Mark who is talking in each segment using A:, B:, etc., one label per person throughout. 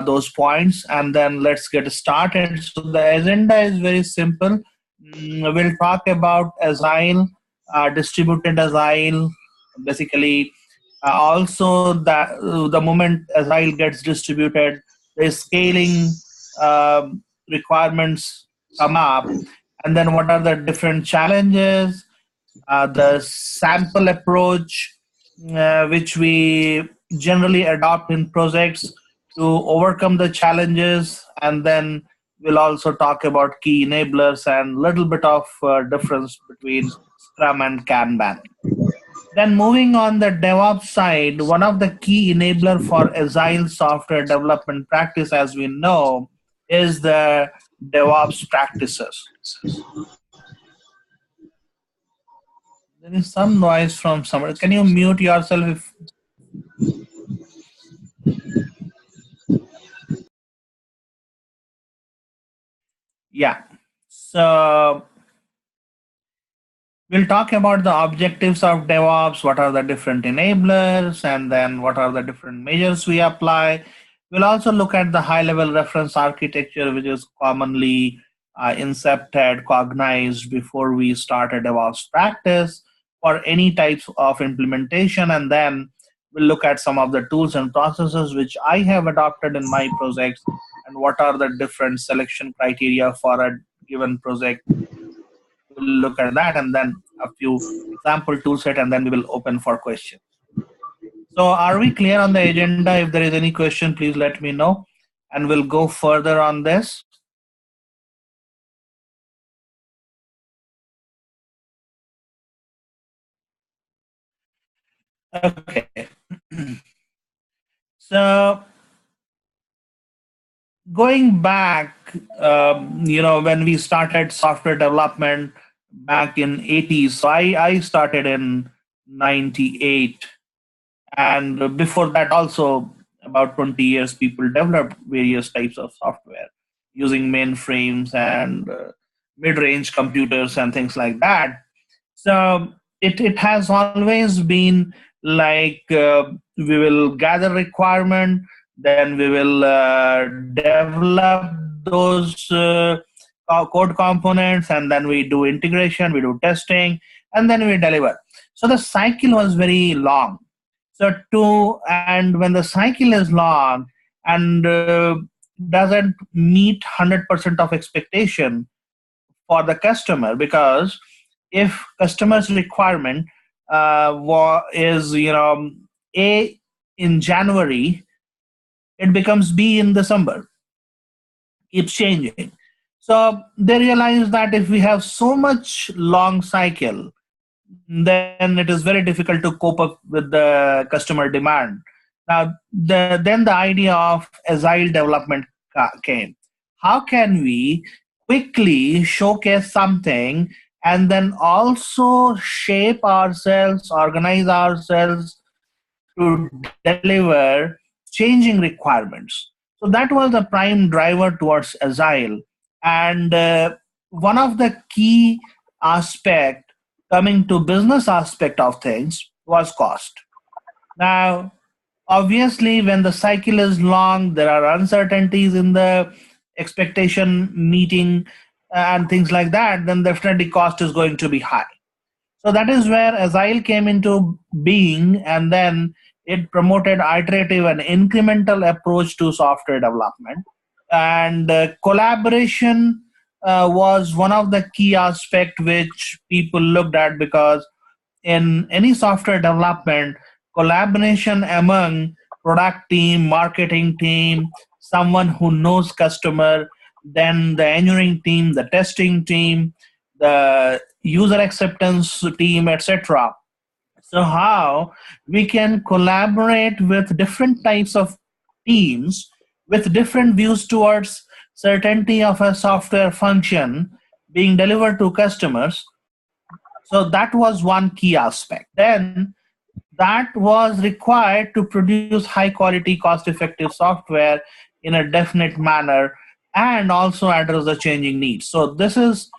A: those points, and then let's get started. So the agenda is very simple. We'll talk about Agile, distributed Agile, basically. Also, the moment Agile gets distributed, the scaling requirements come up, and then what are the different challenges, the sample approach, which we generally adopt in projects to overcome the challenges, and then we'll also talk about key enablers and a little bit of difference between Scrum and Kanban. Then moving on the DevOps side, one of the key enabler for Agile software development practice, as we know, is the DevOps practices. There is some noise from somewhere. Can you mute yourself? Yeah. So we'll talk about the objectives of DevOps, what are the different enablers, and then what are the different measures we apply. We'll also look at the high-level reference architecture, which is commonly incepted, cognized before we start a DevOps practice for any types of implementation. And then we'll look at some of the tools and processes which I have adopted in my projects, and what are the different selection criteria for a given project. We'll look at that, and then a few example tool set, and then we will open for questions. So are we clear on the agenda? If there is any question, please let me know, and we'll go further on this. Okay. So going back, when we started software development back in 80s, so I started in 98. And before that also, about 20 years, people developed various types of software using mainframes and mid-range computers and things like that. So it has always been like we will gather requirement, then we will develop those code components, and then we do integration, we do testing, and then we deliver. So the cycle was very long. And when the cycle is long and doesn't meet 100% of expectation for the customer, because if customer's requirement is A in January, it becomes B in December. Keeps changing. So they realize that if we have so much long cycle, then it is very difficult to cope up with the customer demand. Now, then the idea of Agile development came. How can we quickly showcase something and then also shape ourselves, organize ourselves to deliver changing requirements? So that was the prime driver towards Agile. And one of the key aspects coming to business aspect of things was cost. Now, obviously, when the cycle is long, there are uncertainties in the expectation meeting and things like that, then definitely cost is going to be high. So that is where Agile came into being, and then it promoted iterative and incremental approach to software development. And collaboration was one of the key aspects which people looked at, because in any software development, collaboration among product team, marketing team, someone who knows customer, then the engineering team, the testing team, the user acceptance team, etc. So how we can collaborate with different types of teams with different views towards certainty of a software function being delivered to customers. So that was one key aspect. Then that was required to produce high quality, cost effective software in a definite manner and also address the changing needs. So this is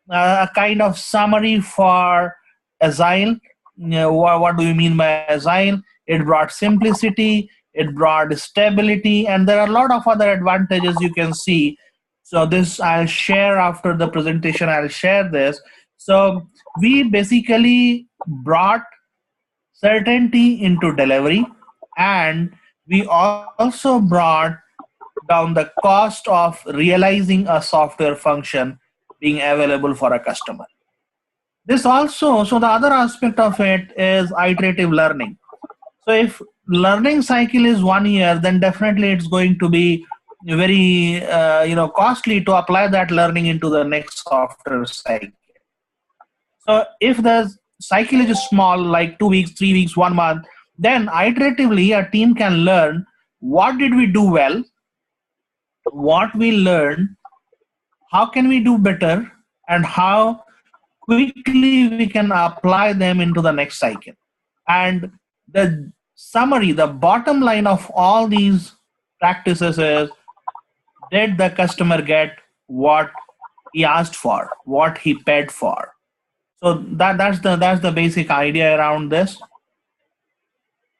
A: a kind of summary for Agile. What do you mean by Agile? It brought simplicity, it brought stability, and there are a lot of other advantages you can see. So this I'll share after the presentation. I'll share this. So we basically brought certainty into delivery, and we also brought down the cost of realizing a software function being available for a customer. This also, so the other aspect of it is iterative learning. So if learning cycle is 1 year, then definitely it's going to be very costly to apply that learning into the next software cycle. So if the cycle is small, like 2 weeks, 3 weeks, 1 month, then iteratively a team can learn what did we do well, what we learned, how can we do better, and how quickly we can apply them into the next cycle. And the summary, the bottom line of all these practices is, did the customer get what he asked for, what he paid for? So that's the basic idea around this.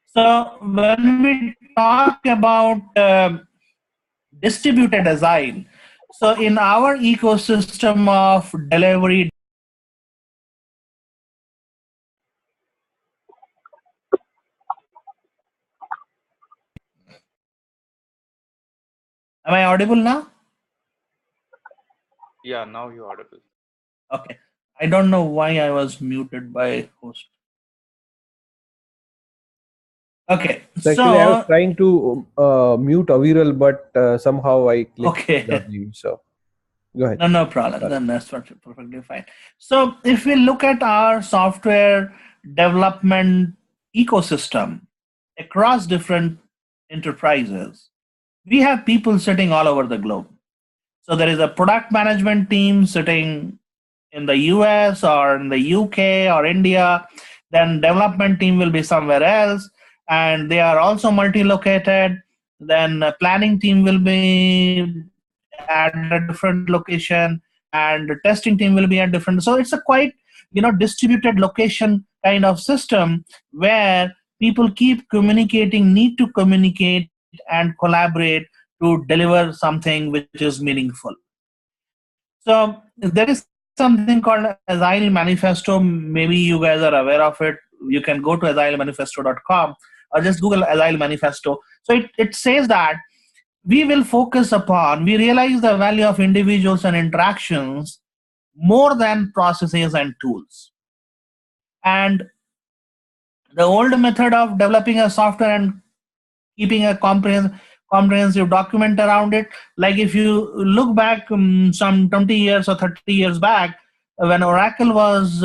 A: So when we talk about distributed agile, so in our ecosystem of delivery, am I audible now?
B: Yeah, now you're audible.
A: Okay. I don't know why I was muted by host. Okay.
C: So actually, I was
A: So,
C: trying to mute Aviral, but somehow I clicked
A: okay.
C: W. So go ahead.
A: No problem.
C: Sorry.
A: Then that's perfectly fine. So if we look at our software development ecosystem across different enterprises, we have people sitting all over the globe. So there is a product management team sitting in the US or in the UK or India. Then development team will be somewhere else, and they are also multi-located. Then planning team will be at a different location, and the testing team will be at different. So it's a quite distributed location kind of system where people keep communicating, need to communicate and collaborate to deliver something which is meaningful. So there is something called Agile Manifesto. Maybe you guys are aware of it. You can go to agilemanifesto.com or just Google Agile Manifesto. So it says that we will focus upon, we realize the value of individuals and interactions more than processes and tools. And the old method of developing a software and keeping a comprehensive document around it, like if you look back some 20 years or 30 years back, when Oracle was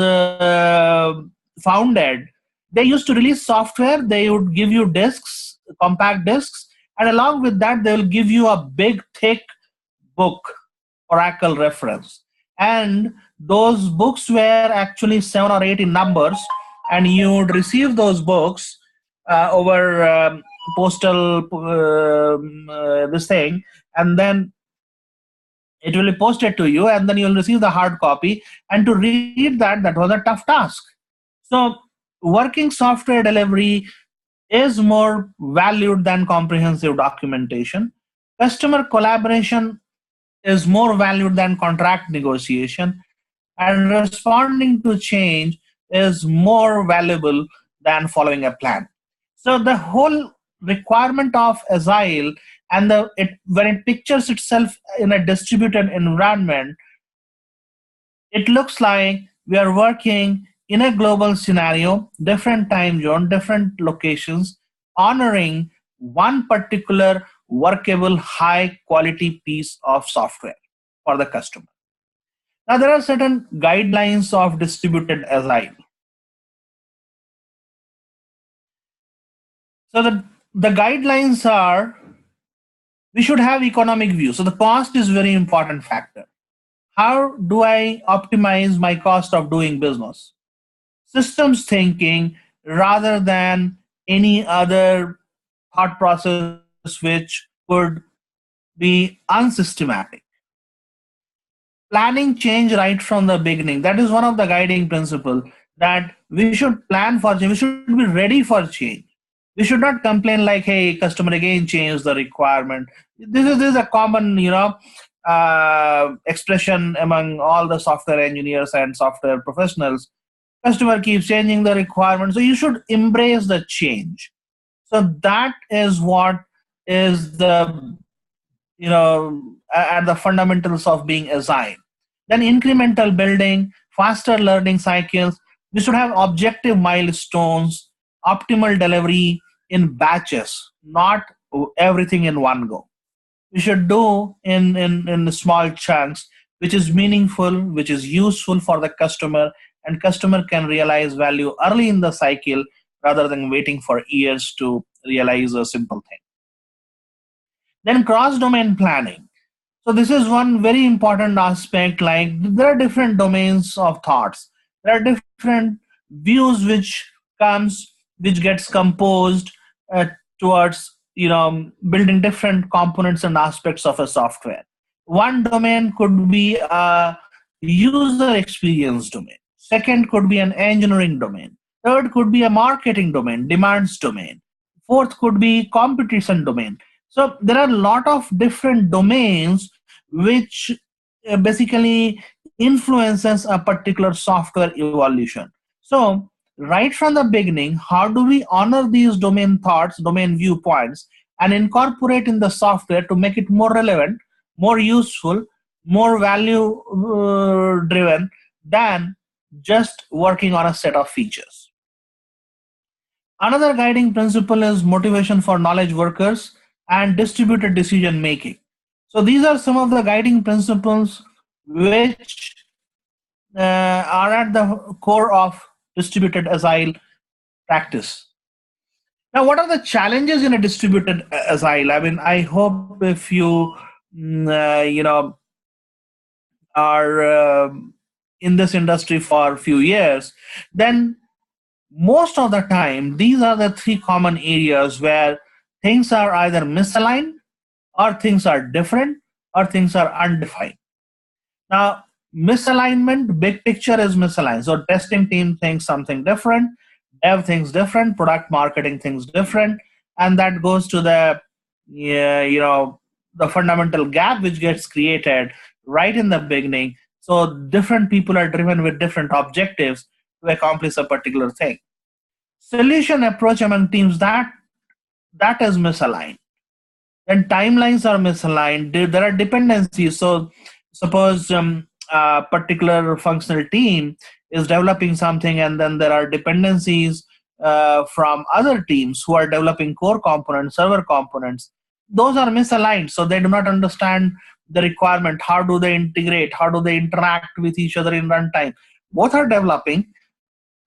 A: founded, they used to release software. They would give you disks, compact disks, and along with that they will give you a big thick book, Oracle reference. And those books were actually 7 or 8 in numbers, and you would receive those books over postal this thing, and then it will be posted to you, and then you'll receive the hard copy. And to read that was a tough task. So working software delivery is more valued than comprehensive documentation. Customer collaboration is more valued than contract negotiation, and responding to change is more valuable than following a plan. So the whole requirement of Agile, and when it pictures itself in a distributed environment, it looks like we are working in a global scenario, different time zone, different locations, honoring one particular workable, high quality piece of software for the customer. Now, there are certain guidelines of distributed Agile. So the guidelines are, we should have economic view. So the cost is very important factor. How do I optimize my cost of doing business? Systems thinking rather than any other thought process which could be unsystematic. Planning change right from the beginning. That is one of the guiding principles, that we should plan for change. We should be ready for change. We should not complain like, hey, customer again changed the requirement. This is a common, expression among all the software engineers and software professionals. Customer keeps changing the requirement, so you should embrace the change. So that is what is the, at the fundamentals of being agile. Then incremental building, faster learning cycles. We should have objective milestones, optimal delivery in batches, not everything in one go. We should do in small chunks, which is meaningful, which is useful for the customer, and customer can realize value early in the cycle rather than waiting for years to realize a simple thing. Then cross domain planning. So this is one very important aspect. Like, there are different domains of thoughts. There are different views which gets composed towards building different components and aspects of a software. One domain could be a user experience domain. Second could be an engineering domain. Third could be a marketing domain, demands domain. Fourth could be competition domain. So there are a lot of different domains which basically influences a particular software evolution. So right from the beginning, how do we honor these domain thoughts, domain viewpoints, and incorporate in the software to make it more relevant, more useful, more value driven than just working on a set of features? Another guiding principle is motivation for knowledge workers and distributed decision making. So these are some of the guiding principles which are at the core of distributed agile practice. Now, what are the challenges in a distributed agile? I mean, I hope if you are in this industry for a few years, then most of the time these are the three common areas where things are either misaligned, or things are different, or things are undefined. Now, misalignment, big picture is misaligned. So testing team thinks something different, dev thinks different, product marketing thinks different, and that goes to the the fundamental gap which gets created right in the beginning. So different people are driven with different objectives to accomplish a particular thing. Solution approach among teams, that is misaligned. Then timelines are misaligned. There are dependencies. So suppose a particular functional team is developing something, and then there are dependencies from other teams who are developing core components, server components. Those are misaligned, so they do not understand the requirement. How do they integrate? How do they interact with each other in runtime? Both are developing,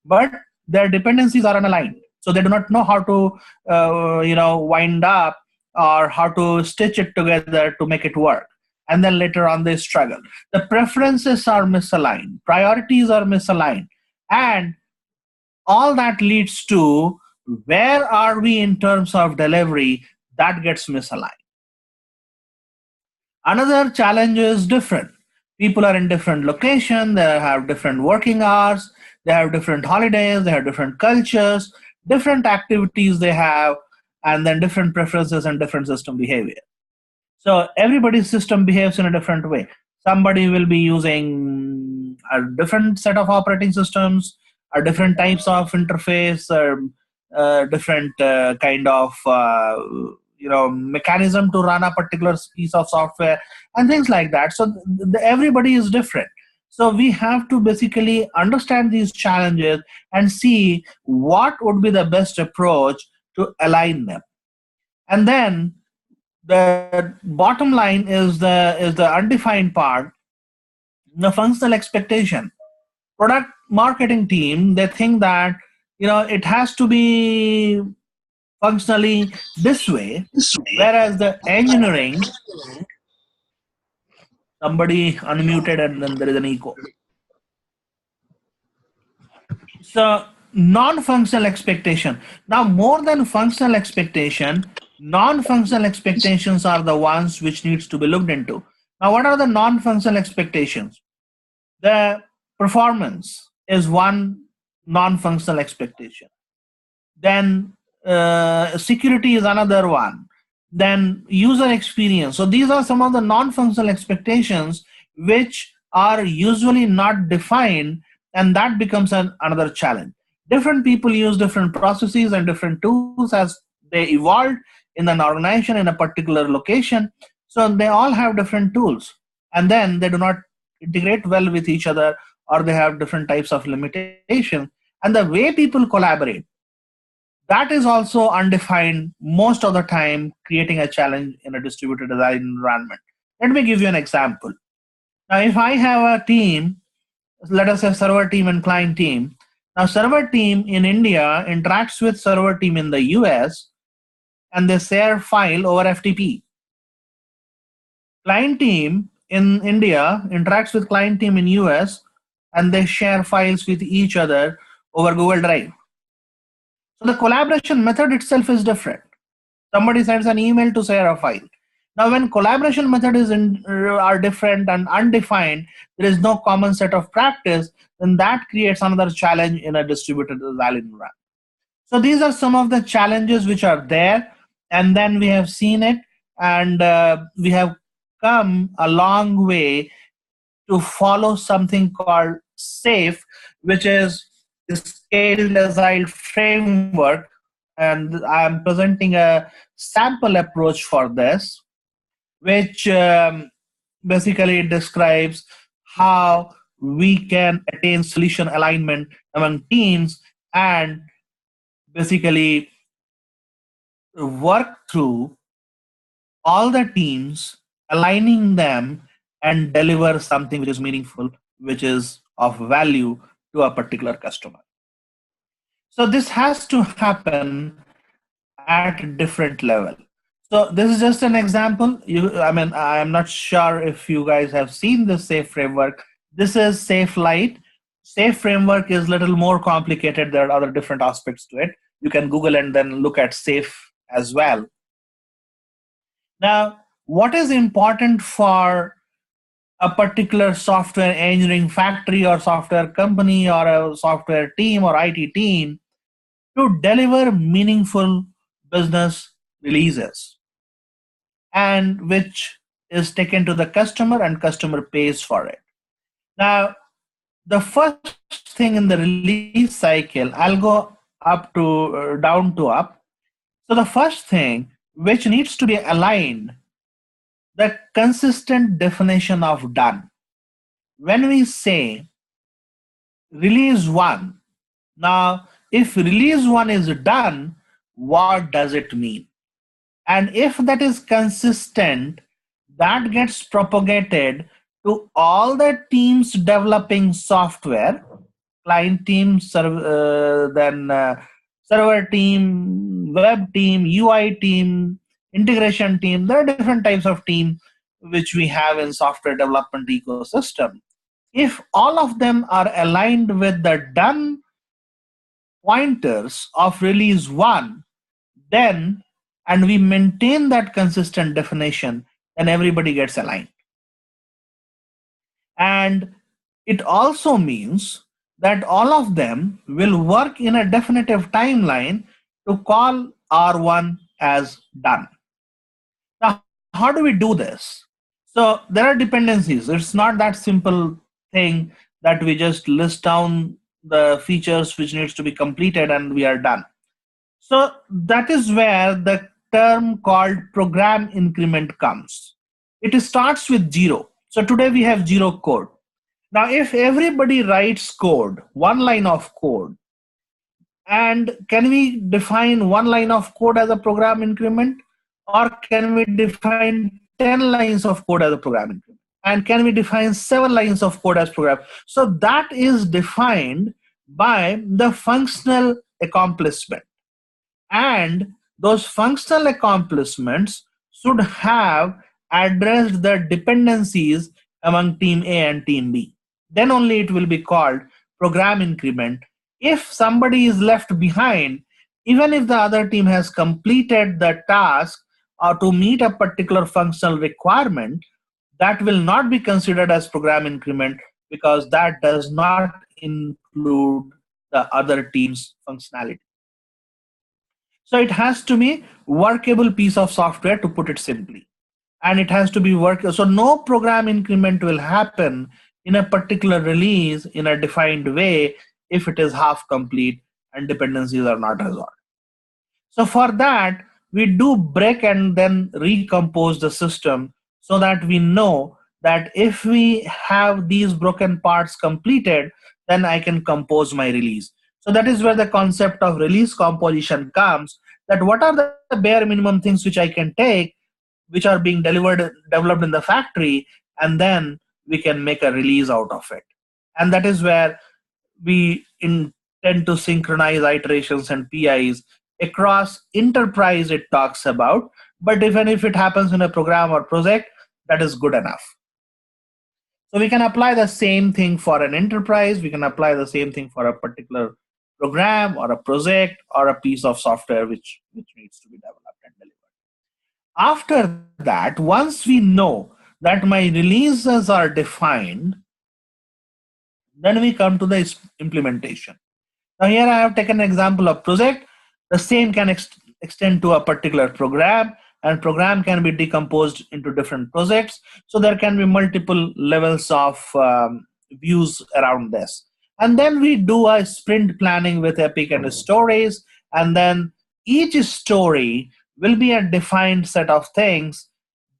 A: but their dependencies are unaligned, so they do not know how to wind up or how to stitch it together to make it work. And then later on they struggle. The preferences are misaligned, priorities are misaligned, and all that leads to where are we in terms of delivery, that gets misaligned. Another challenge is different. People are in different locations, they have different working hours, they have different holidays, they have different cultures, different activities they have, and then different preferences and different system behavior. So everybody's system behaves in a different way. Somebody will be using a different set of operating systems, or different types of interface, or different kind of mechanism to run a particular piece of software, and things like that. So everybody is different. So we have to basically understand these challenges and see what would be the best approach to align them. And then the bottom line is the undefined part, the functional expectation. Product marketing team, they think that it has to be functionally this way, whereas the engineering, somebody unmuted and then there is an echo. So non-functional expectation. Now, more than functional expectation, non-functional expectations are the ones which needs to be looked into. Now, what are the non-functional expectations? The performance is one non-functional expectation. Then security is another one, then user experience. So these are some of the non-functional expectations which are usually not defined, and that becomes another challenge. Different people use different processes and different tools as they evolved in an organization in a particular location. So they all have different tools, and then they do not integrate well with each other, or they have different types of limitations. And the way people collaborate, that is also undefined most of the time, creating a challenge in a distributed design environment. Let me give you an example. Now, if I have a team, let us say server team and client team. Now, server team in India interacts with server team in the US, and they share file over FTP. Client team in India interacts with client team in US, and they share files with each other over Google Drive. So the collaboration method itself is different. Somebody sends an email to share a file. Now, when collaboration methods are different and undefined, there is no common set of practice, then that creates another challenge in a distributed agile environment. So these are some of the challenges which are there, and then we have seen it, and we have come a long way to follow something called SAFE, which is the Scaled Agile Framework. And I'm presenting a sample approach for this, which basically describes how we can attain solution alignment among teams and basically work through all the teams, aligning them, and deliver something which is meaningful, which is of value to a particular customer. So this has to happen at different level. So this is just an example. I am not sure if you guys have seen the SAFE framework. This is SAFE Lite. SAFE framework is a little more complicated. There are other different aspects to it. You can Google and then look at SAFE as well. Now, what is important for a particular software engineering factory or software company or a software team or IT team to deliver meaningful business releases, and which is taken to the customer and customer pays for it. Now, the first thing in the release cycle, I'll go up to down to up. So the first thing which needs to be aligned, the consistent definition of done. When we say release one, now if release one is done, what does it mean? And if that is consistent, that gets propagated to all the teams developing software, client team, server team, web team, UI team, integration team. There are different types of team which we have in software development ecosystem. If all of them are aligned with the done pointers of release one, then, and we maintain that consistent definition, then everybody gets aligned. And it also means that all of them will work in a definitive timeline to call R1 as done. Now, how do we do this? So there are dependencies. It's not that simple thing that we just list down the features which needs to be completed and we are done. So that is where the term called program increment comes. It starts with 0. So today we have 0 code. Now, if everybody writes code, one line of code, and can we define one line of code as a program increment? Or can we define 10 lines of code as a program increment? And can we define 7 lines of code as program? So that is defined by the functional accomplishment. And those functional accomplishments should have addressed the dependencies among team A and team B. Then only it will be called program increment. If somebody is left behind, even if the other team has completed the task or to meet a particular functional requirement, that will not be considered as program increment because that does not include the other team's functionality. So it has to be workable piece of software, to put it simply, and it has to be work. So no program increment will happen in a particular release in a defined way if it is half complete and dependencies are not resolved. So for that, we do break and then recompose the system so that we know that if we have these broken parts completed, then I can compose my release. So that is where the concept of release composition comes, that what are the bare minimum things which I can take, which are being developed in the factory, and then we can make a release out of it. And that is where we intend to synchronize iterations and PIs across enterprise, it talks about, but even if it happens in a program or project, that is good enough. So we can apply the same thing for an enterprise, we can apply the same thing for a particular program or a project or a piece of software which needs to be developed and delivered. After that, once we know that my releases are defined, then we come to the implementation. Now here I have taken an example of project. The same can extend to a particular program, and program can be decomposed into different projects. So there can be multiple levels of views around this. And then we do a sprint planning with epic and stories, and then each story will be a defined set of things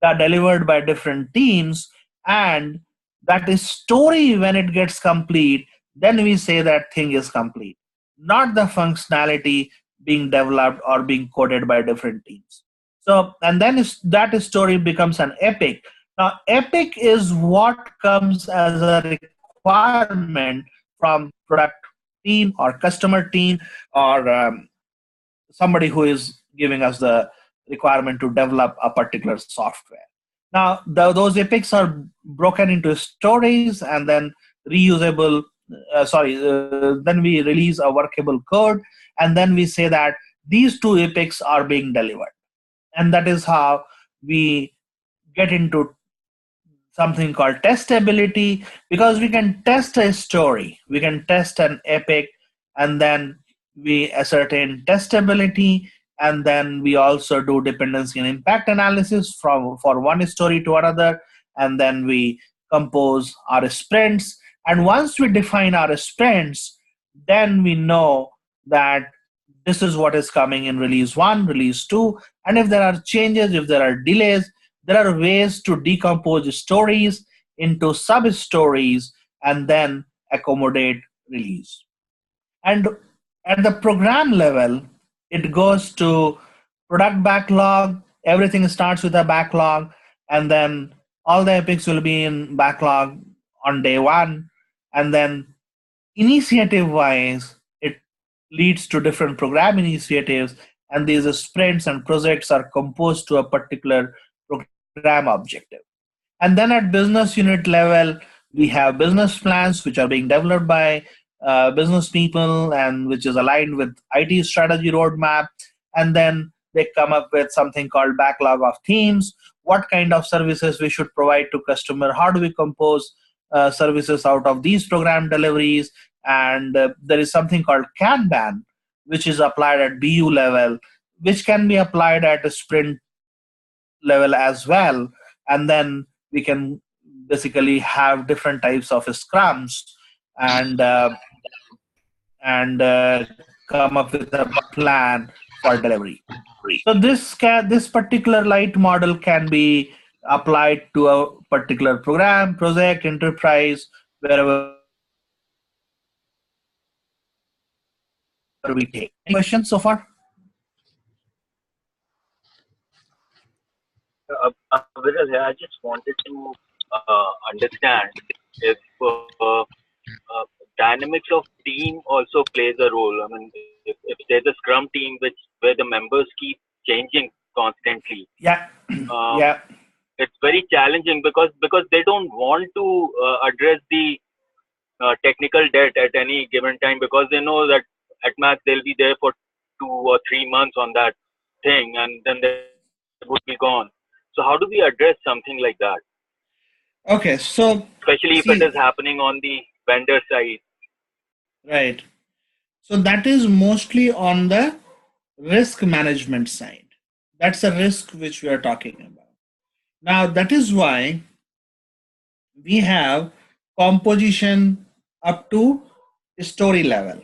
A: that are delivered by different teams, and that is story, when it gets complete, then we say that thing is complete, not the functionality being developed or being coded by different teams. So, and then that story becomes an epic. Now, epic is what comes as a requirement from product team or customer team, or somebody who is giving us the requirement to develop a particular software. Now, those epics are broken into stories and then reusable. Then we release a workable code, and then we say that these two epics are being delivered, and that is how we get into something called testability, because we can test a story, we can test an epic, and then we ascertain testability, and then we also do dependency and impact analysis for one story to another, and then we compose our sprints. And once we define our sprints, then we know that this is what is coming in release 1, release 2, and if there are changes, if there are delays, there are ways to decompose stories into sub stories and then accommodate release. And at the program level, it goes to product backlog. Everything starts with a backlog, and then all the epics will be in backlog on day 1. And then initiative wise, it leads to different program initiatives, and these sprints and projects are composed to a particular program objective. And then at business unit level, we have business plans which are being developed by business people and which is aligned with IT strategy roadmap. And then they come up with something called backlog of themes. What kind of services we should provide to customer? How do we compose services out of these program deliveries? And there is something called Kanban, which is applied at BU level, which can be applied at a sprint level as well. And then we can basically have different types of scrums and come up with a plan for delivery. So this particular light model can be applied to a particular program, project, enterprise, wherever we take. Any questions so far?
B: Viral here, I just wanted to understand if dynamics of team also plays a role. I mean, if there's a Scrum team where the members keep changing constantly,
A: Yeah,
B: um,
A: yeah,
B: it's very challenging because they don't want to address the technical debt at any given time, because they know that at max they'll be there for 2 or 3 months on that thing, and then they would be gone. So how do we address something like that,
A: okay. So
B: especially if it is
A: see,
B: happening on the vendor side?
A: right. So that is mostly on the risk management side. That's a risk which we are talking about. Now, that is why we have composition up to story level.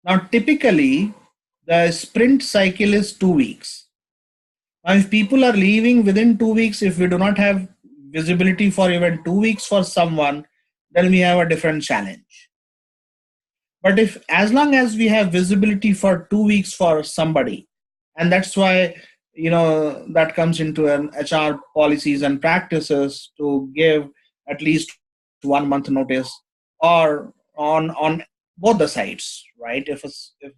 A: Now, typically, the sprint cycle is 2 weeks. Now, if people are leaving within 2 weeks, if we do not have visibility for even 2 weeks for someone, then we have a different challenge. But if as long as we have visibility for 2 weeks for somebody, and that's why that comes into an HR policies and practices to give at least 1 month notice, or on both the sides, right? If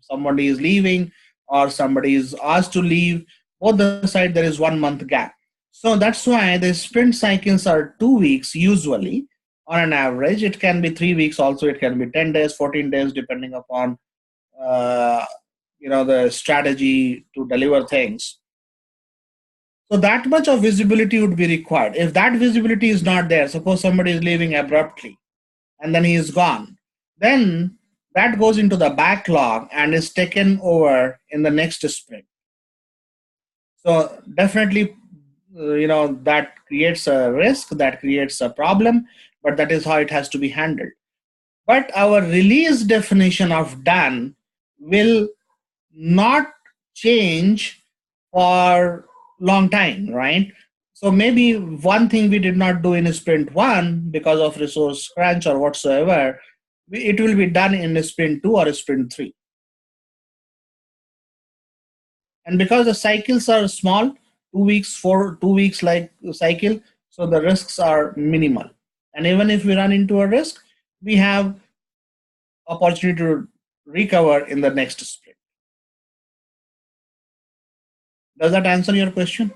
A: somebody is leaving or somebody is asked to leave, both the side there is 1 month gap. So that's why the sprint cycles are 2 weeks usually. On an average, it can be 3 weeks also, it can be 10 days, 14 days, depending upon uh, the strategy to deliver things. So that much of visibility would be required. If that visibility is not there, suppose somebody is leaving abruptly and then he is gone, then that goes into the backlog and is taken over in the next sprint. So definitely, that creates a risk, that creates a problem, but that is how it has to be handled. But our release definition of done will not change for long time, right? So maybe one thing we did not do in sprint 1 because of resource crunch or whatsoever, it will be done in sprint 2 or sprint 3. And because the cycles are small, 2 weeks, 2 weeks like cycle, so the risks are minimal. And even if we run into a risk, we have opportunity to recover in the next sprint. Does that answer your question?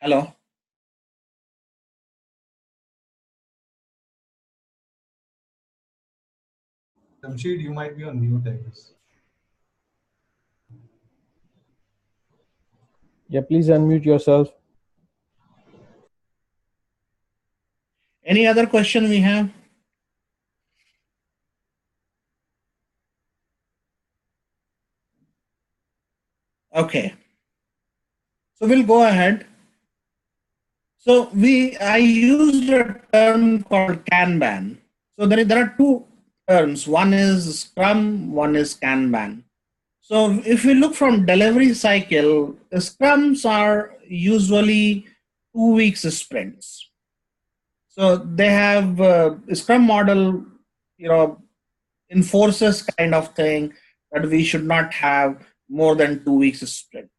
A: Hello?
D: Jamshid, you might be on mute, I guess.
C: Yeah, please unmute yourself.
A: Any other question we have? Okay. So we'll go ahead. So I used a term called Kanban. So there are two terms. One is Scrum, one is Kanban. So if we look from delivery cycle, the Scrums are usually 2 weeks sprints. So they have Scrum model, enforces kind of thing that we should not have more than 2 weeks sprint.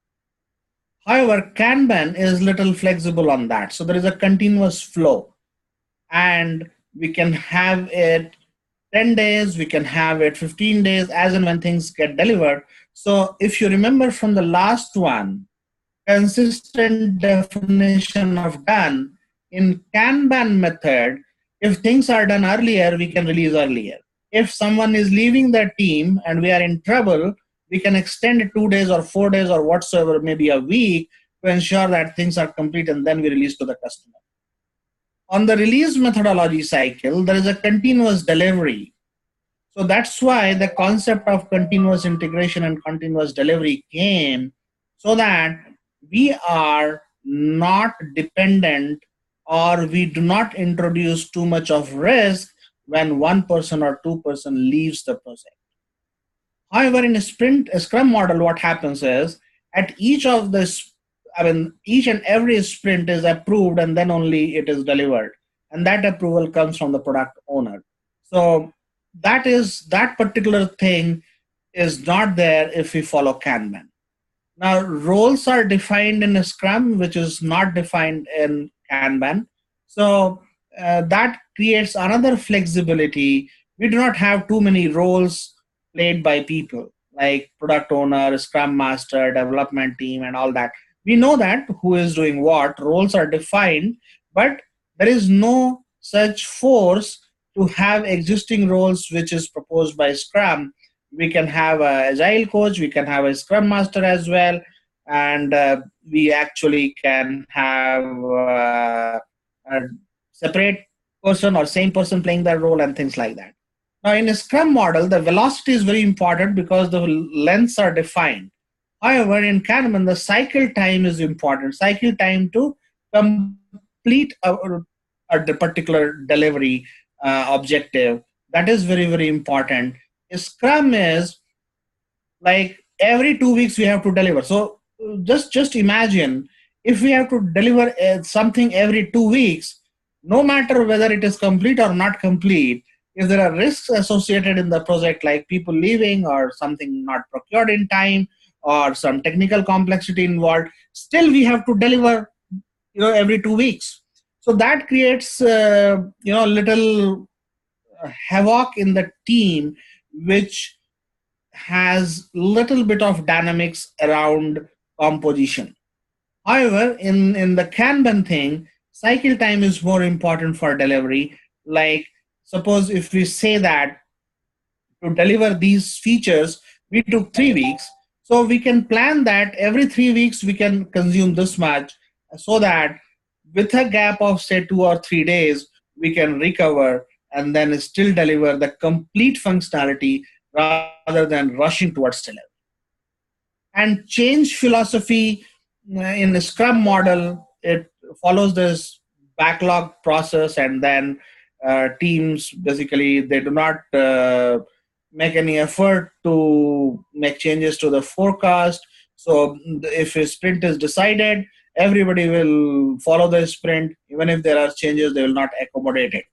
A: However, Kanban is little flexible on that. So there is a continuous flow, and we can have it 10 days, we can have it 15 days, as and when things get delivered. So if you remember from the last one, consistent definition of done, in Kanban method, if things are done earlier, we can release earlier. If someone is leaving the team and we are in trouble, we can extend it 2 days or 4 days or whatsoever, maybe a week, to ensure that things are complete, and then we release to the customer. On the release methodology cycle, there is a continuous delivery. So that's why the concept of continuous integration and continuous delivery came, so that we are not dependent, or we do not introduce too much of risk when one person or two person leaves the project. However, in a Scrum model, what happens is at each of each and every sprint is approved, and then only it is delivered. And that approval comes from the product owner. So that particular thing is not there if we follow Kanban. Now, roles are defined in a Scrum, which is not defined in Kanban. So that creates another flexibility. We do not have too many roles played by people like product owner, Scrum master, development team, and all that. We know that who is doing what, roles are defined, but there is no such force to have existing roles which is proposed by Scrum. We can have a agile coach, we can have a Scrum master as well, and we actually can have a separate person or same person playing that role and things like that. Now, in a Scrum model, the velocity is very important because the lengths are defined. However, in Kanban, the cycle time is important. Cycle time to complete the particular delivery objective. That is very, very important. Scrum is like every 2 weeks we have to deliver. So just imagine if we have to deliver something every 2 weeks, no matter whether it is complete or not complete, if there are risks associated in the project like people leaving or something not procured in time or some technical complexity involved, still we have to deliver every 2 weeks. So that creates little havoc in the team, which has little bit of dynamics around composition. However, in the Kanban thing, cycle time is more important for delivery. Like, suppose if we say that to deliver these features, we took 3 weeks. So we can plan that every 3 weeks we can consume this much, so that with a gap of say 2 or 3 days, we can recover and then still deliver the complete functionality rather than rushing towards delivery. And change philosophy in the Scrum model, it follows this backlog process, and then teams basically they do not make any effort to make changes to the forecast. So if a sprint is decided, everybody will follow the sprint. Even if there are changes, they will not accommodate it.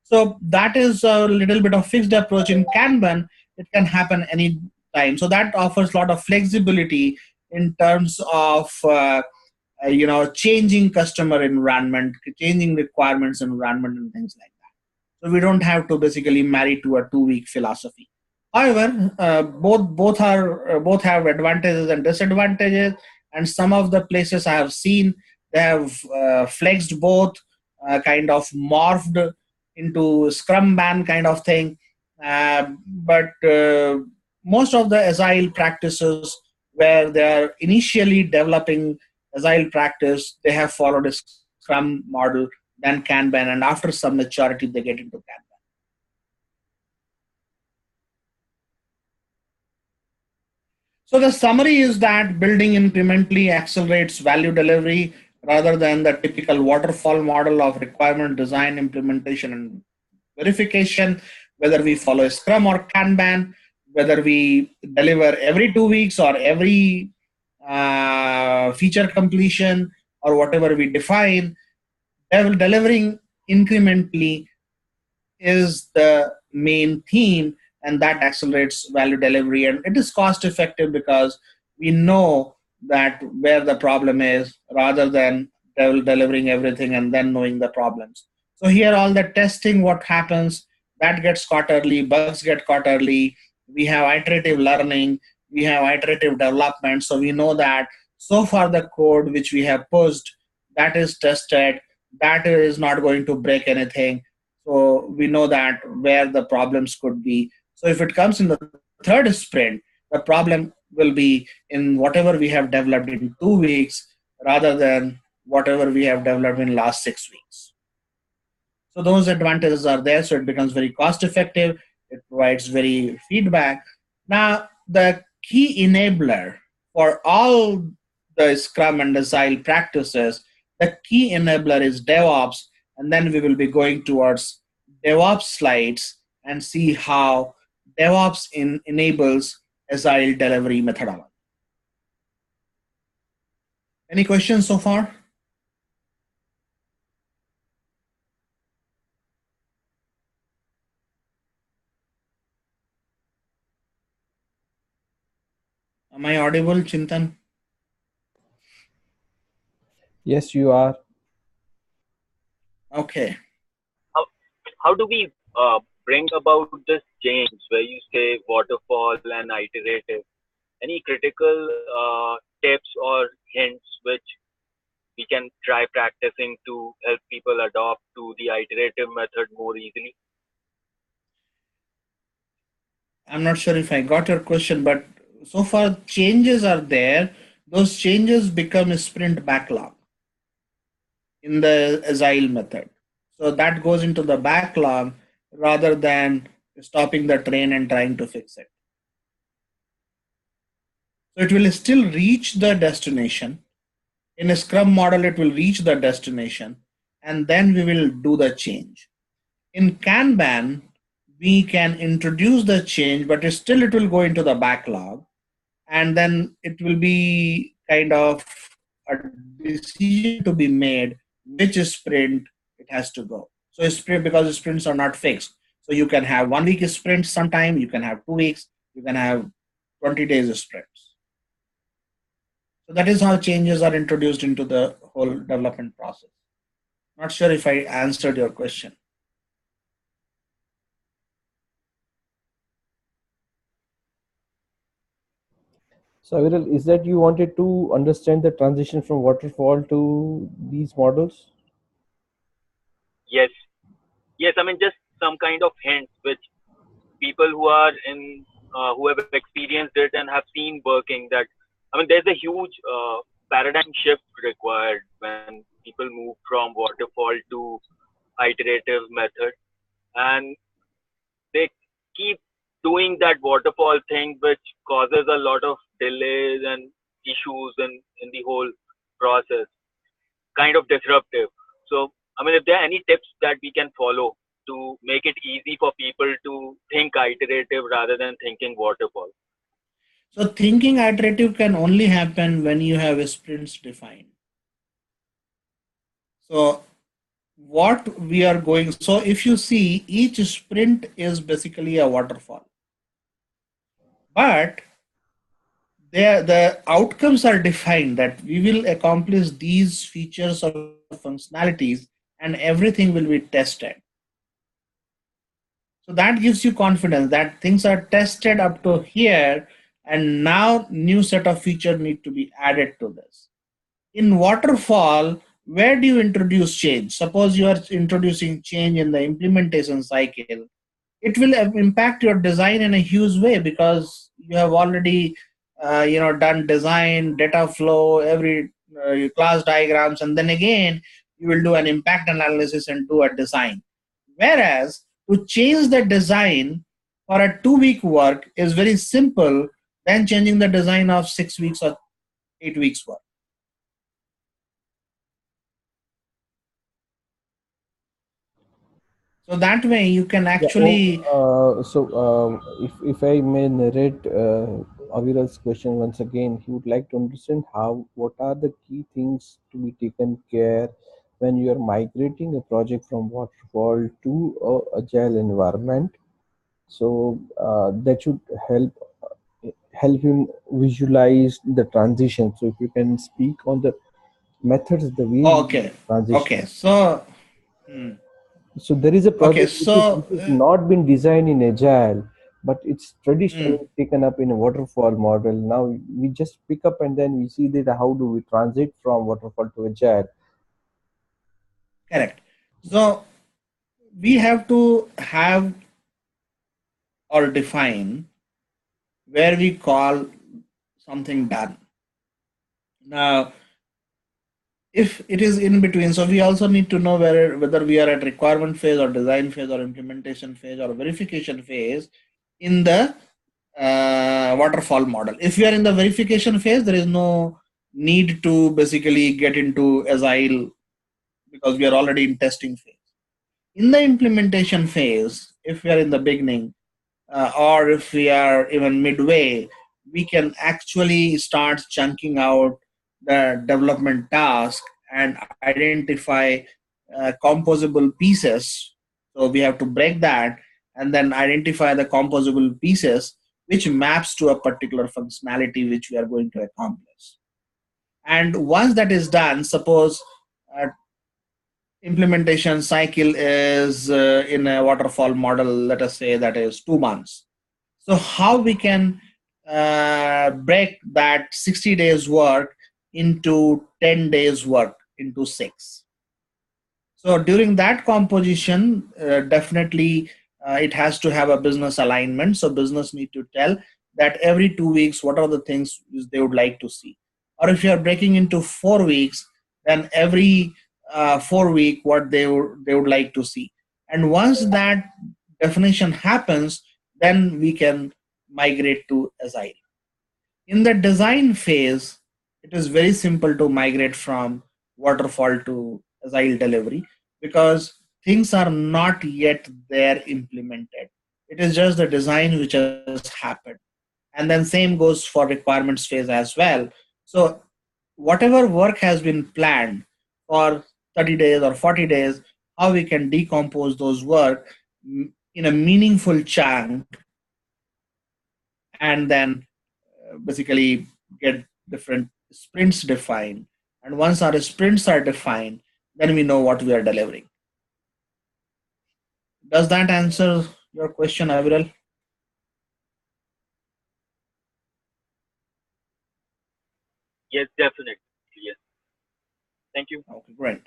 A: So that is a little bit of fixed approach. In Kanban, it can happen any time. So that offers a lot of flexibility in terms of changing customer environment, changing requirements environment, and things like that. So we don't have to basically marry to a 2 week philosophy. However, both have advantages and disadvantages, and some of the places I have seen they have flexed both, kind of morphed into Scrum ban kind of thing. But most of the Agile practices where they are initially developing Agile practice, they have followed a Scrum model, then Kanban, and after some maturity, they get into Kanban. So the summary is that building incrementally accelerates value delivery rather than the typical waterfall model of requirement design, implementation, and verification, whether we follow Scrum or Kanban, whether we deliver every 2 weeks or every feature completion or whatever we define, delivering incrementally is the main theme, and that accelerates value delivery. And it is cost effective because we know that where the problem is rather than delivering everything and then knowing the problems. So here all the testing, what happens, that gets caught early, bugs get caught early, we have iterative learning, we have iterative development. So we know that so far the code which we have pushed, that is tested, that is not going to break anything. So we know that where the problems could be. So if it comes in the third sprint, the problem will be in whatever we have developed in 2 weeks rather than whatever we have developed in last 6 weeks. So those advantages are there. So it becomes very cost effective. It provides very feedback. Now, the key enabler for all the Scrum and Agile practices, the key enabler is DevOps. And then we will be going towards DevOps slides and see how DevOps enables Agile delivery methodology. Any questions so far? Am I audible, Chintan?
C: Yes, you are.
A: Okay.
B: How do we bring about this change where you say waterfall and iterative? Any critical tips or hints which we can try practicing to help people adopt to the iterative method more easily?
A: I'm not sure if I got your question, but so far changes are there. Those changes become a sprint backlog in the Agile method. So that goes into the backlog rather than stopping the train and trying to fix it. So it will still reach the destination. In a Scrum model, it will reach the destination and then we will do the change. In Kanban, we can introduce the change, but still it will go into the backlog, and then it will be kind of a decision to be made which sprint it has to go. So sprint, because sprints are not fixed. So you can have 1 week sprint sometime, you can have 2 weeks, you can have 20 days sprints. So that is how changes are introduced into the whole development process. Not sure if I answered your question.
C: So, Aviral, is that you wanted to understand the transition from waterfall to these models?
B: Yes. Yes, I mean, just some kind of hints which people who are in, who have experienced it and have seen working, that, I mean, there's a huge paradigm shift required when people move from waterfall to iterative method. And they keep doing that waterfall thing, which causes a lot of delays and issues in the whole process, kind of disruptive. So, I mean, if there are any tips that we can follow to make it easy for people to think iterative rather than thinking waterfall.
A: So thinking iterative can only happen when you have sprints defined. So what we are going, so if you see, each sprint is basically a waterfall, but the outcomes are defined that we will accomplish these features or functionalities and everything will be tested. So that gives you confidence that things are tested up to here, and now new set of features need to be added to this. In waterfall, where do you introduce change? Suppose you are introducing change in the implementation cycle. It will impact your design in a huge way because you have already done design, data flow, every class diagrams, and then again you will do an impact analysis and do a design. Whereas to change the design for a 2 week work is very simple than changing the design of 6 weeks or 8 weeks work. So that way you can
C: Yeah.
A: actually.
C: If I may narrate Aviral's question once again, he would like to understand what are the key things to be taken care when you are migrating a project from waterfall to a agile environment. So that should help him visualize the transition. So if you can speak on the methods, the way you
A: Okay.
C: transition.
A: Okay. So. Hmm.
C: So there is a
A: Okay.
C: project
A: So.
C: which is not been designed in agile, but it's traditionally
A: Hmm.
C: taken up in a waterfall model. Now we just pick up and then we see that how do we transit from waterfall to agile.
A: Correct. So we have to have or define where we call something done. Now, if it is in between, so we also need to know whether we are at requirement phase or design phase or implementation phase or verification phase in the waterfall model. If we are in the verification phase, there is no need to basically get into agile because we are already in testing phase. In the implementation phase, if we are in the beginning or if we are even midway, we can actually start chunking out the development task and identify composable pieces. So we have to break that and then identify the composable pieces which maps to a particular functionality which we are going to accomplish. And once that is done, suppose implementation cycle is in a waterfall model, let us say that is 2 months. So how we can break that 60 days work into 10 days work into 6. So during that composition, definitely it has to have a business alignment. So business need to tell that every 2 weeks, what are the things they would like to see. Or if you are breaking into 4 weeks, then every 4 week what they would like to see. And once that definition happens, then we can migrate to Agile. In the design phase, it is very simple to migrate from waterfall to Agile delivery because things are not yet there implemented. It is just the design which has happened. And then same goes for requirements phase as well. So whatever work has been planned for 30 days or 40 days, how we can decompose those work in a meaningful chunk and then basically get different sprints defined. And once our sprints are defined, then we know what we are delivering. Does that answer your question, Aviral?
B: Yes, definitely. Yes. Thank you.
A: Okay, great.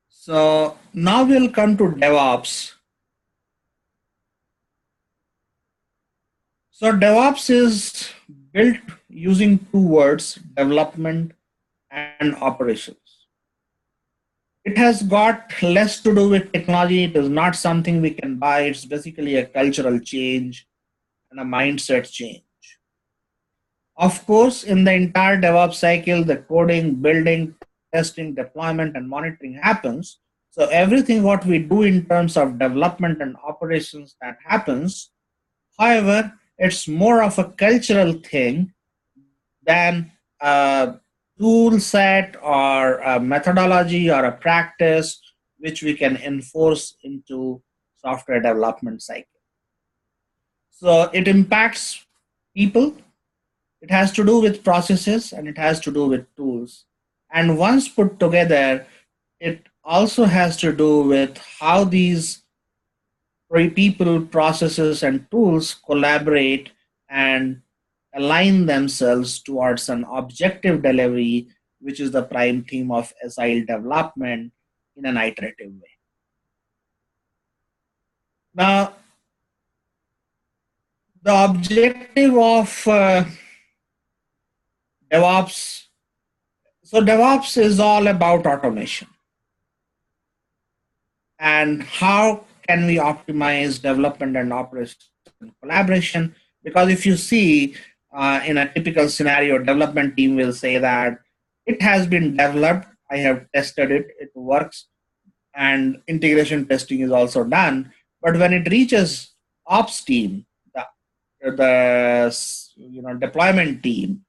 A: So now we'll come to DevOps. So DevOps is built using two words, development and operations. It has got less to do with technology. It is not something we can buy. It's basically a cultural change and a mindset change. Of course, in the entire DevOps cycle, the coding, building, testing, deployment, and monitoring happens. So everything what we do in terms of development and operations that happens. However, it's more of a cultural thing than a tool set or a methodology or a practice which we can enforce into software development cycle. So it impacts people, it has to do with processes, and it has to do with tools. And once put together, it also has to do with how these people, processes, and tools collaborate and align themselves towards an objective delivery, which is the prime theme of Agile development in an iterative way. Now, the objective of DevOps, so DevOps is all about automation. And how can we optimize development and operation collaboration? Because if you see in a typical scenario, development team will say that it has been developed, I have tested it, it works, and integration testing is also done. But when it reaches ops team, the deployment team,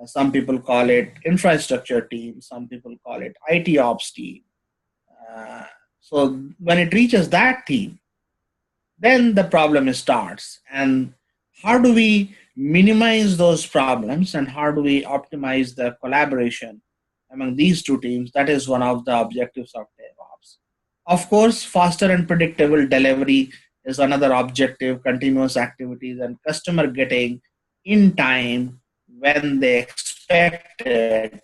A: some people call it infrastructure team, some people call it IT ops team. So when it reaches that team, then the problem starts. And how do we minimize those problems and how do we optimize the collaboration among these two teams? That is one of the objectives of DevOps. Of course, faster and predictable delivery is another objective, continuous activities and customer getting in time when they expect it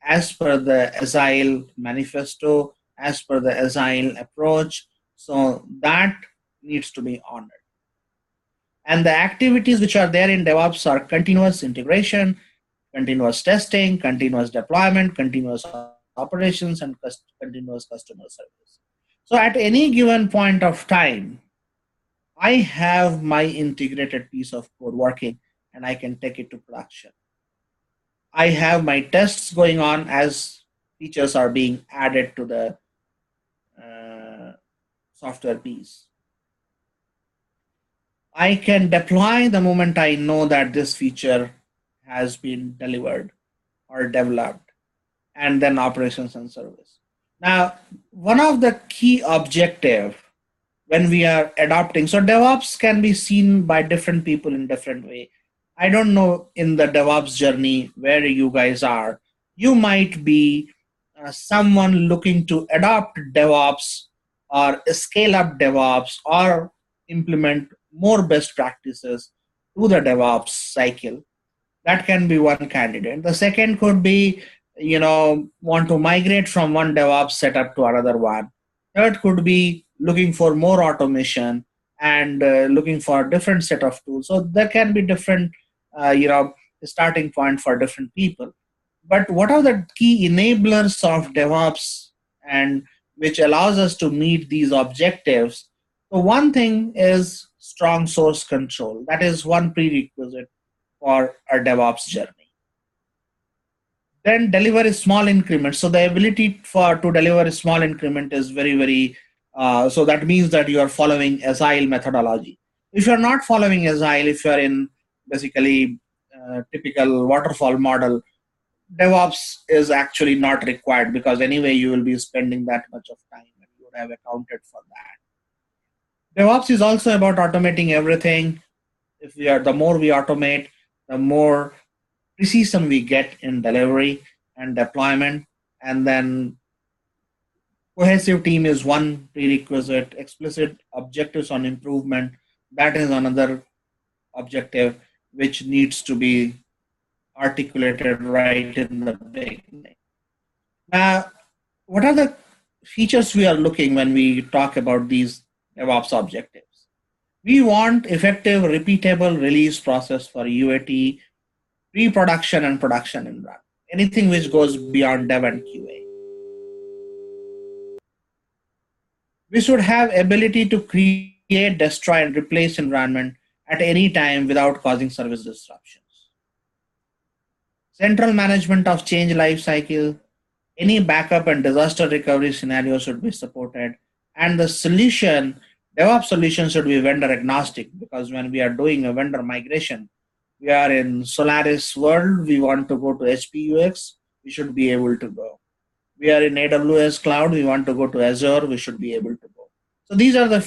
A: as per the Agile manifesto, as per the Agile approach. So that needs to be honored. And the activities which are there in DevOps are continuous integration, continuous testing, continuous deployment, continuous operations, and continuous customer service. So at any given point of time, I have my integrated piece of code working and I can take it to production. I have my tests going on as features are being added to the software piece. I can deploy the moment I know that this feature has been delivered or developed, and then operations and service. Now, one of the key objective when we are adopting, so DevOps can be seen by different people in different way. I don't know in the DevOps journey where you guys are. You might be someone looking to adopt DevOps or scale up DevOps or implement more best practices to the DevOps cycle. That can be one candidate. The second could be, want to migrate from one DevOps setup to another one. Third could be looking for more automation and looking for a different set of tools. So there can be different, starting point for different people. But what are the key enablers of DevOps and which allows us to meet these objectives? So one thing is strong source control. That is one prerequisite for a DevOps journey. Then deliver small increments. So the ability for to deliver a small increment is very so that means that you are following Agile methodology. If you're not following Agile, if you're in basically typical waterfall model, DevOps is actually not required because anyway you will be spending that much of time and you would have accounted for that. DevOps is also about automating everything. If we are, the more we automate, the more precision we get in delivery and deployment. And then cohesive team is one prerequisite. Explicit objectives on improvement, that is another objective which needs to be articulated right in the beginning. Now, what are the features we are looking when we talk about these DevOps objectives? We want effective, repeatable release process for UAT, pre-production and production environment. Anything which goes beyond dev and QA. We should have ability to create, destroy, and replace environment at any time without causing service disruptions. Central management of change lifecycle. Any backup and disaster recovery scenario should be supported. And the solution, DevOps solution should be vendor agnostic because when we are doing a vendor migration, we are in Solaris world, we want to go to HPUX, we should be able to go. We are in AWS cloud, we want to go to Azure, we should be able to go. So these are the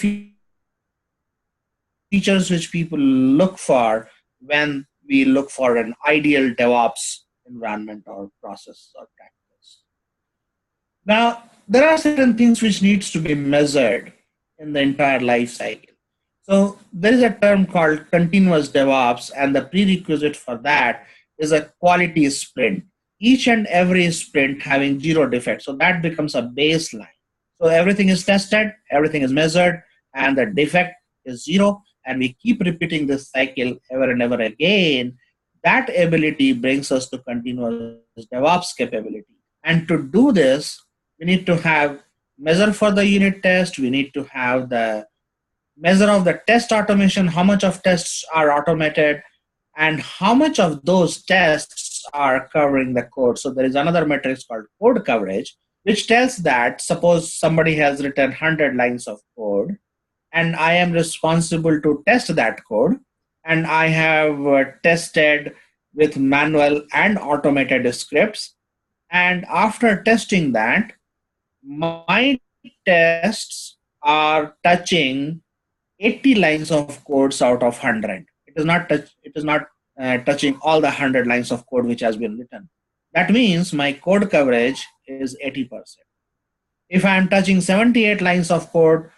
A: features which people look for when we look for an ideal DevOps environment or process or practice. Now, there are certain things which needs to be measured in the entire life cycle. So there is a term called continuous DevOps, and the prerequisite for that is a quality sprint. Each and every sprint having zero defects. So that becomes a baseline. So everything is tested, everything is measured, and the defect is zero. And we keep repeating this cycle ever and ever again. That ability brings us to continuous DevOps capability. And to do this, we need to have measure for the unit test. We need to have the measure of the test automation, how much of tests are automated, and how much of those tests are covering the code. So there is another metric called code coverage, which tells that suppose somebody has written 100 lines of code, and I am responsible to test that code, and I have tested with manual and automated scripts. And after testing that, my tests are touching 80 lines of codes out of 100. It is not touching all the 100 lines of code which has been written. That means my code coverage is 80%. If I am touching 78 lines of code,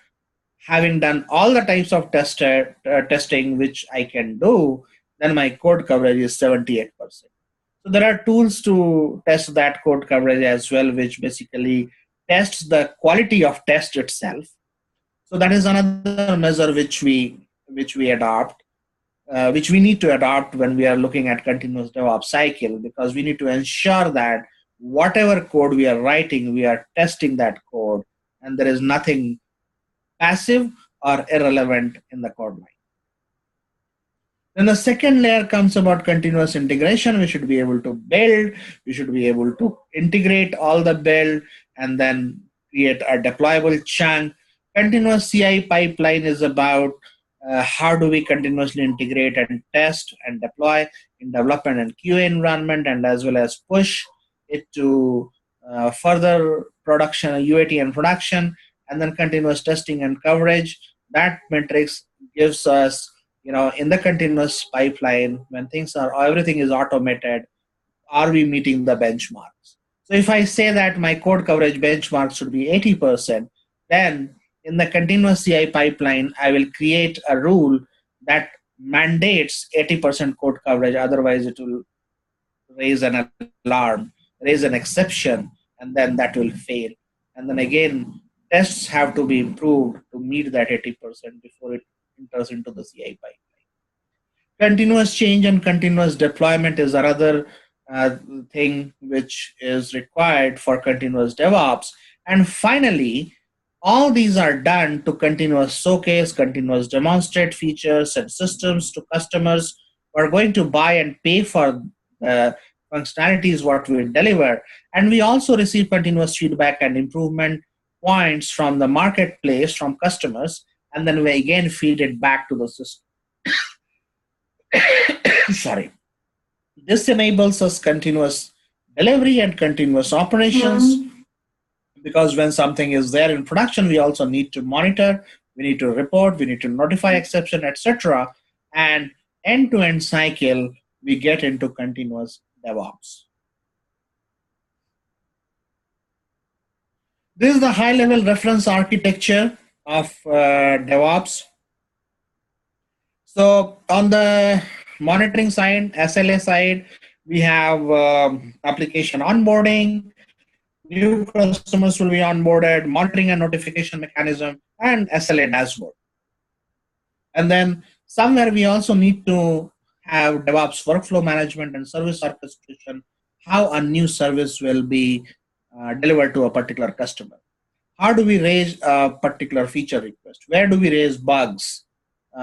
A: having done all the types of testing which I can do, then my code coverage is 78%. So there are tools to test that code coverage as well, which basically tests the quality of test itself. So that is another measure which we adopt, which we need to adopt when we are looking at continuous DevOps cycle, because we need to ensure that whatever code we are writing, we are testing that code, and there is nothing passive or irrelevant in the code line. Then the second layer comes about continuous integration. We should be able to build, we should be able to integrate all the build, and then create a deployable chunk. Continuous CI pipeline is about how do we continuously integrate and test and deploy in development and QA environment, and as well as push it to further production, UAT and production, and then continuous testing and coverage. That matrix gives us, in the continuous pipeline, when everything is automated, are we meeting the benchmarks? So if I say that my code coverage benchmark should be 80%, then in the continuous CI pipeline, I will create a rule that mandates 80% code coverage. Otherwise, it will raise an alarm, raise an exception, and then that will fail. And then again, tests have to be improved to meet that 80% before it enters into the CI pipeline. Continuous change and continuous deployment is another thing which is required for continuous DevOps. And finally, all these are done to continuous showcase, continuous demonstrate features and systems to customers who are going to buy and pay for the functionalities what we deliver. And we also receive continuous feedback and improvement points from the marketplace, from customers, and then we again feed it back to the system. Sorry. This enables us continuous delivery and continuous operations, because when something is there in production, we also need to monitor, we need to report, we need to notify exception, etc. And end-to-end cycle, we get into continuous DevOps. This is the high-level reference architecture of DevOps. So on the monitoring side, SLA side, we have application onboarding, new customers will be onboarded, monitoring and notification mechanism, and SLA dashboard. And then somewhere we also need to have DevOps workflow management and service orchestration, how a new service will be delivered to a particular customer. How do we raise a particular feature request? Where do we raise bugs?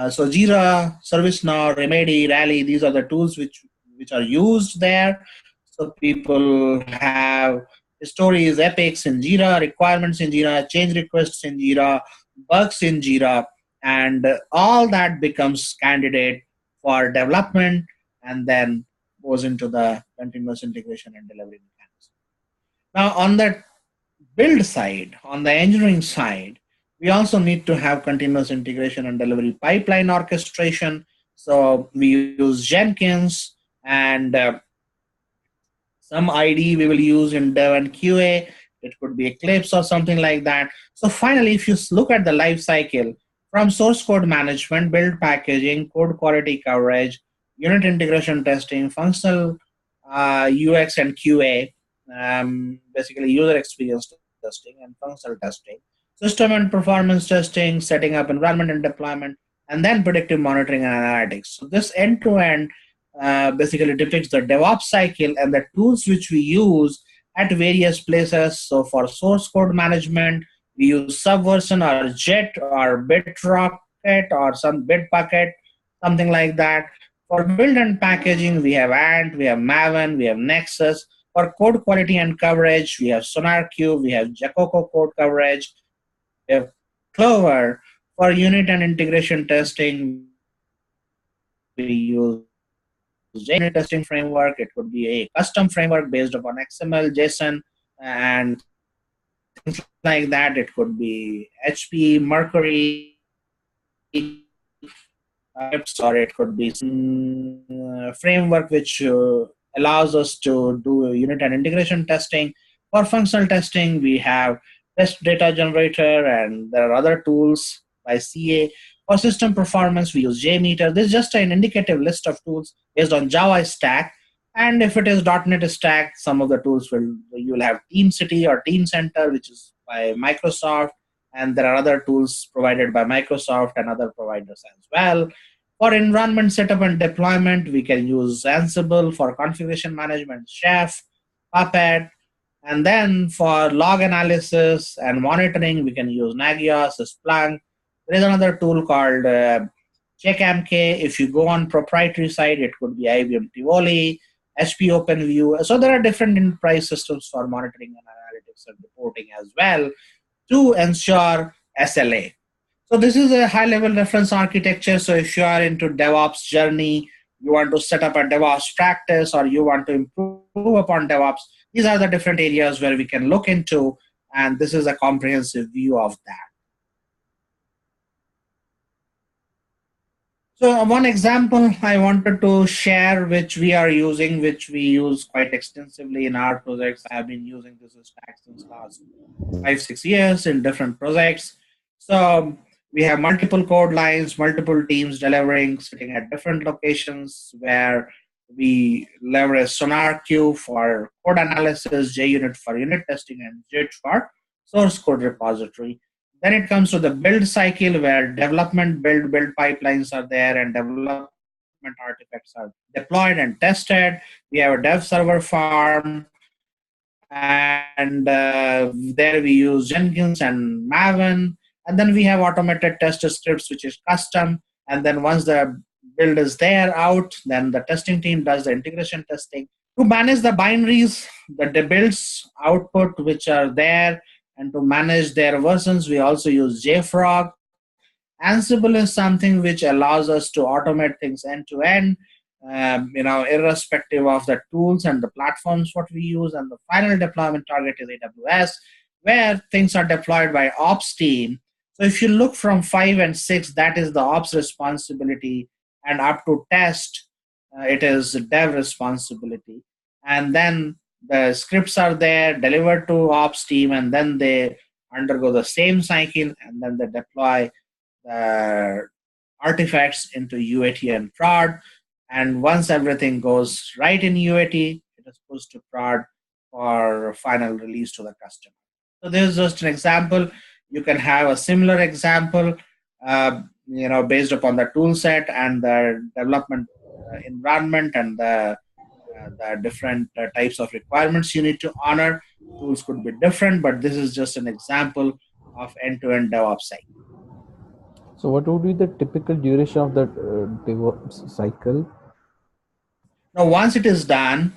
A: So Jira, ServiceNow, Remedy, Rally, these are the tools which are used there. So people have stories, epics in Jira, requirements in Jira, change requests in Jira, bugs in Jira, and all that becomes candidate for development and then goes into the continuous integration and delivery mechanism. Now on the build side, on the engineering side, we also need to have continuous integration and delivery pipeline orchestration. So we use Jenkins and some ID we will use in Dev and QA. It could be Eclipse or something like that. So finally, if you look at the life cycle from source code management, build packaging, code quality coverage, unit integration testing, functional UX and QA, basically user experience testing and functional testing, system and performance testing, setting up environment and deployment, and then predictive monitoring and analytics. So this end-to-end basically depicts the DevOps cycle and the tools which we use at various places. So for source code management, we use Subversion or Jet or Bitrocket or some Bitbucket, something like that. For build and packaging, we have Ant, we have Maven, we have Nexus. For code quality and coverage, we have SonarQube, we have Jacoco code coverage, we have Clover. For unit and integration testing, we use unit testing framework. It could be a custom framework based upon XML, JSON, and things like that. It could be HP, Mercury, or it could be some framework which allows us to do unit and integration testing. For functional testing, we have test data generator, and there are other tools by CA. For system performance, we use JMeter. This is just an indicative list of tools based on Java stack. And if it is .NET stack, some of the tools you will have TeamCity or Team Center, which is by Microsoft. And there are other tools provided by Microsoft and other providers as well. For environment setup and deployment, we can use Ansible. For configuration management, Chef, Puppet. And then for log analysis and monitoring, we can use Nagios, Splunk. There is another tool called CheckMK. If you go on proprietary side, it could be IBM Tivoli, HP OpenView. So there are different enterprise systems for monitoring and analytics and reporting as well to ensure SLA. So this is a high-level reference architecture. So if you are into DevOps journey, you want to set up a DevOps practice, or you want to improve upon DevOps, these are the different areas where we can look into, and this is a comprehensive view of that. So one example I wanted to share, which we are using, which we use quite extensively in our projects. I have been using this stack since last 5-6 years in different projects. So we have multiple code lines, multiple teams delivering, sitting at different locations, where we leverage SonarQube for code analysis, JUnit for unit testing, and JIT for source code repository. Then it comes to the build cycle, where development, build pipelines are there, and development artifacts are deployed and tested. We have a dev server farm, and there we use Jenkins and Maven. And then we have automated test scripts, which is custom. And then once the build is there out, then the testing team does the integration testing. To manage the binaries, the builds output which are there, and to manage their versions, we also use JFrog. Ansible is something which allows us to automate things end to end, irrespective of the tools and the platforms what we use. And the final deployment target is AWS, where things are deployed by ops team. So if you look from 5 and 6, that is the ops responsibility, and up to test, it is dev responsibility. And then the scripts are there, delivered to ops team, and then they undergo the same cycle, and then they deploy the artifacts into UAT and prod. And once everything goes right in UAT, it is pushed to prod for final release to the customer. So this is just an example. You can have a similar example, based upon the tool set and the development environment and the different types of requirements you need to honor. Tools could be different, but this is just an example of end-to-end DevOps cycle.
C: So what would be the typical duration of the DevOps cycle?
A: Now, once it is done,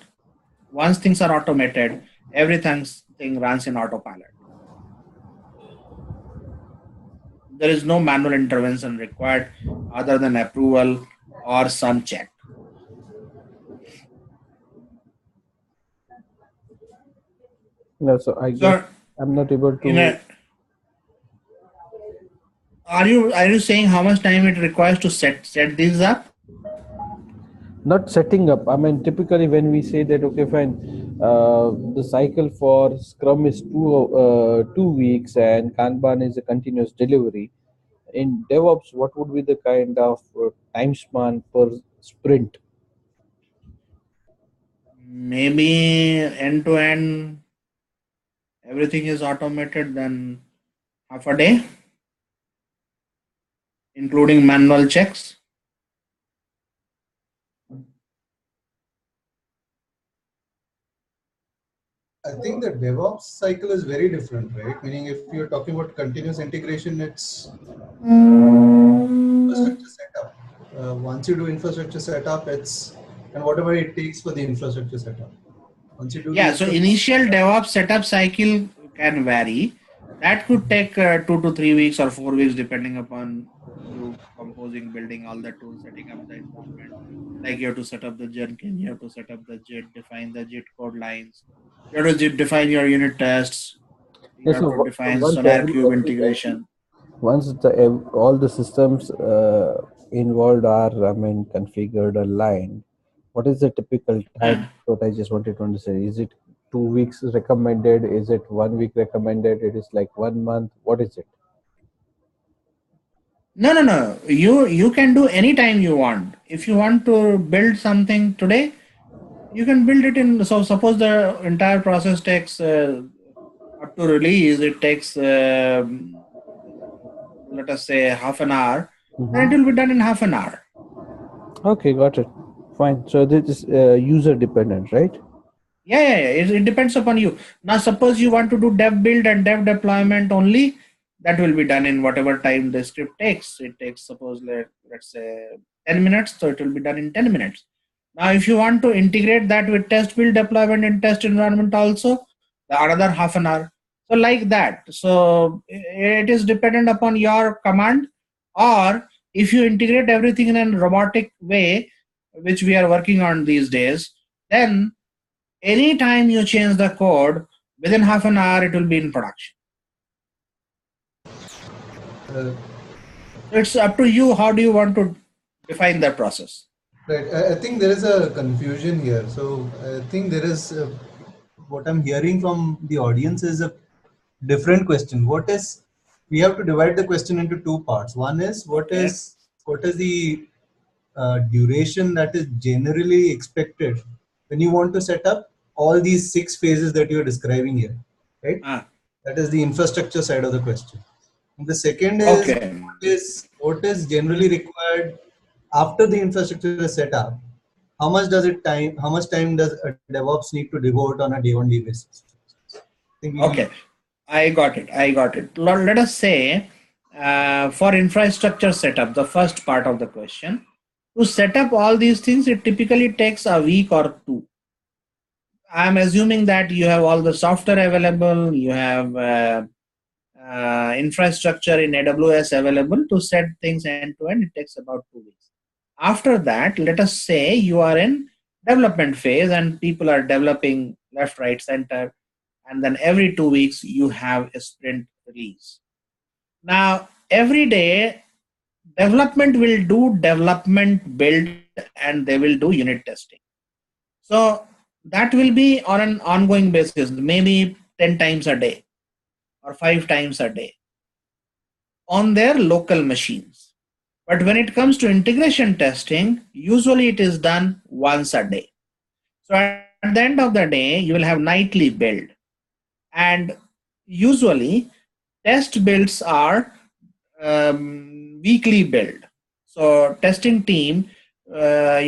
A: once things are automated, everything runs in autopilot. There is no manual intervention required other than approval or some check.
C: No, so I guess I'm not able to.
A: Are you saying how much time it requires to set these up?
C: Not setting up. I mean, typically when we say that, okay, fine, the cycle for Scrum is 2 weeks and Kanban is a continuous delivery. In DevOps, what would be the kind of time span per sprint?
A: Maybe end to end, everything is automated, then half a day, including manual checks.
D: I think the DevOps cycle is very different, right? Meaning, if you're talking about continuous integration, it's infrastructure setup. Once you do infrastructure setup, and whatever it takes for the infrastructure setup. Once you do
A: so initial DevOps setup cycle can vary. That could take 2 to 3 weeks or 4 weeks, depending upon you composing, building all the tools, setting up the environment. Like you have to set up the Jenkins, you have to set up the JIT, define the JIT code lines. You have to define your unit tests. You have to define SonarQube integration.
C: Once all the systems involved are, configured or aligned, what is the typical time? What I just wanted to understand. Is it 2 weeks recommended? Is it 1 week recommended? It is like 1 month? What is it?
A: No. You can do any time you want. If you want to build something today, you can build it in. So suppose the entire process takes up to release, it takes let us say half an hour, and it will be done in half an hour.
C: Okay, got it. Fine. So this is user dependent, right?
A: Yeah. It depends upon you. Now, suppose you want to do dev build and dev deployment only, that will be done in whatever time the script takes. It takes, suppose, let's say 10 minutes, so it will be done in 10 minutes. Now, if you want to integrate that with test build deployment and test environment also, another half an hour. So like that. So it is dependent upon your command, or if you integrate everything in a robotic way, which we are working on these days, then anytime you change the code, within half an hour, it will be in production. It's up to you. How do you want to define that process?
D: Right. I think there is a confusion here. So I think there is what I'm hearing from the audience is a different question. We have to divide the question into two parts. One is what is the duration that is generally expected when you want to set up all these 6 phases that you're describing here, right? That is the infrastructure side of the question. And the second is what is generally required after the infrastructure is set up, how much time does a DevOps need to devote on a day-on-day basis? I think we will.
A: Okay, I got it. I got it. Let us say for infrastructure setup, the first part of the question, to set up all these things, it typically takes a week or two. I'm assuming that you have all the software available, you have infrastructure in AWS available to set things end to end. It takes about 2 weeks. After that, let us say you are in development phase and people are developing left, right, center, and then every 2 weeks you have a sprint release. Now, every day, development will do development build and they will do unit testing. So that will be on an ongoing basis, maybe 10 times a day or 5 times a day on their local machines. But when it comes to integration testing, usually it is done once a day. So at the end of the day, you will have nightly build. And usually test builds are weekly build. So testing team, they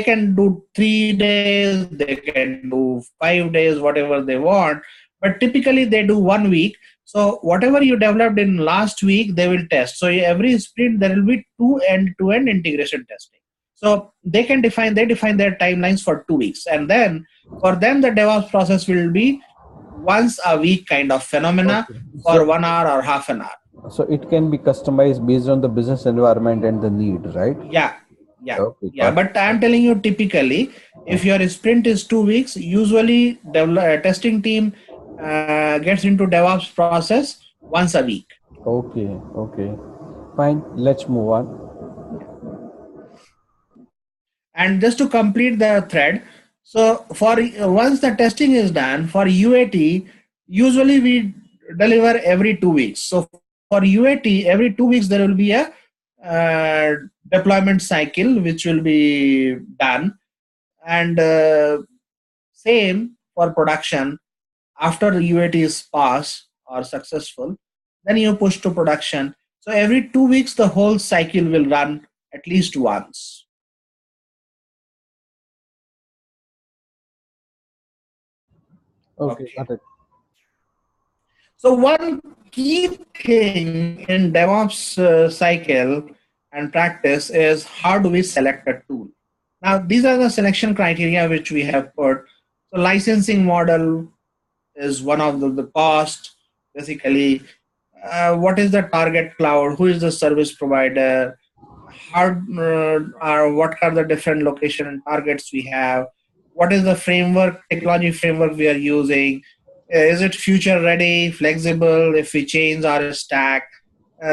A: can do 3 days, they can do 5 days, whatever they want. But typically they do 1 week. So whatever you developed in last week, they will test. So every sprint there will be 2 end-to-end integration testing. So they define their timelines for 2 weeks, and then for them the DevOps process will be once a week kind of phenomena
C: Okay.
A: for
C: So
A: 1 hour or half an hour.
C: so it can be customized based on the business environment and the need, right?
A: Yeah, yeah,
C: Okay,
A: yeah.
C: got it.
A: But I'm telling you, typically, if your sprint is 2 weeks, usually testing team gets into DevOps process once a week.
C: Okay, okay. Fine, let's move on.
A: And just to complete the thread, so for once the testing is done for UAT, usually we deliver every 2 weeks. So for UAT, every 2 weeks there will be a deployment cycle which will be done, and same for production. After the UAT is passed or successful, then you push to production. So every 2 weeks the whole cycle will run at least once.
C: Okay,
A: Okay.
C: got it.
A: So one key thing in DevOps cycle and practice is how do we select a tool? Now these are the selection criteria which we have put. So licensing model is one of the cost. Basically, what is the target cloud? Who is the service provider? How what are the different location and targets we have? What is the framework, technology framework we are using? Is it future ready, flexible if we change our stack?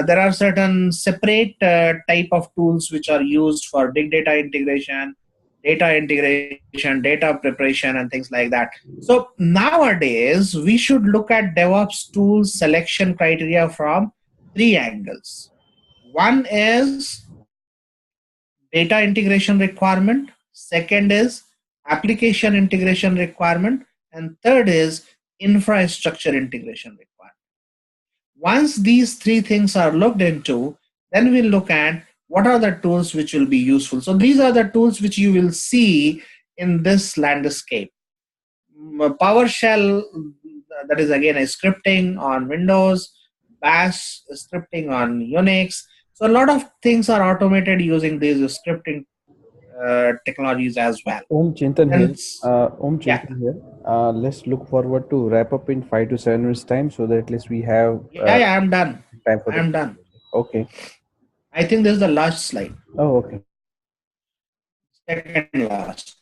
A: There are certain separate type of tools which are used for big data integration, data preparation, and things like that. So nowadays we should look at DevOps tools selection criteria from three angles. One is data integration requirement, second is application integration requirement, and third is infrastructure integration requirement. Once these three things are looked into, then we'll look at what are the tools which will be useful. So these are the tools which you will see in this landscape. PowerShell, that is again a scripting on Windows, Bash scripting on Unix. So a lot of things are automated using these scripting technologies as well.
C: Om Chintan here.
A: And
C: Om
A: yeah,
C: Chintan here. Let's look forward to wrap up in 5 to 7 minutes time, so that at least we have
A: yeah, I'm done.
C: time for the.
A: I'm done.
C: Okay.
A: I think this is the last slide.
C: Oh, okay.
A: Second last.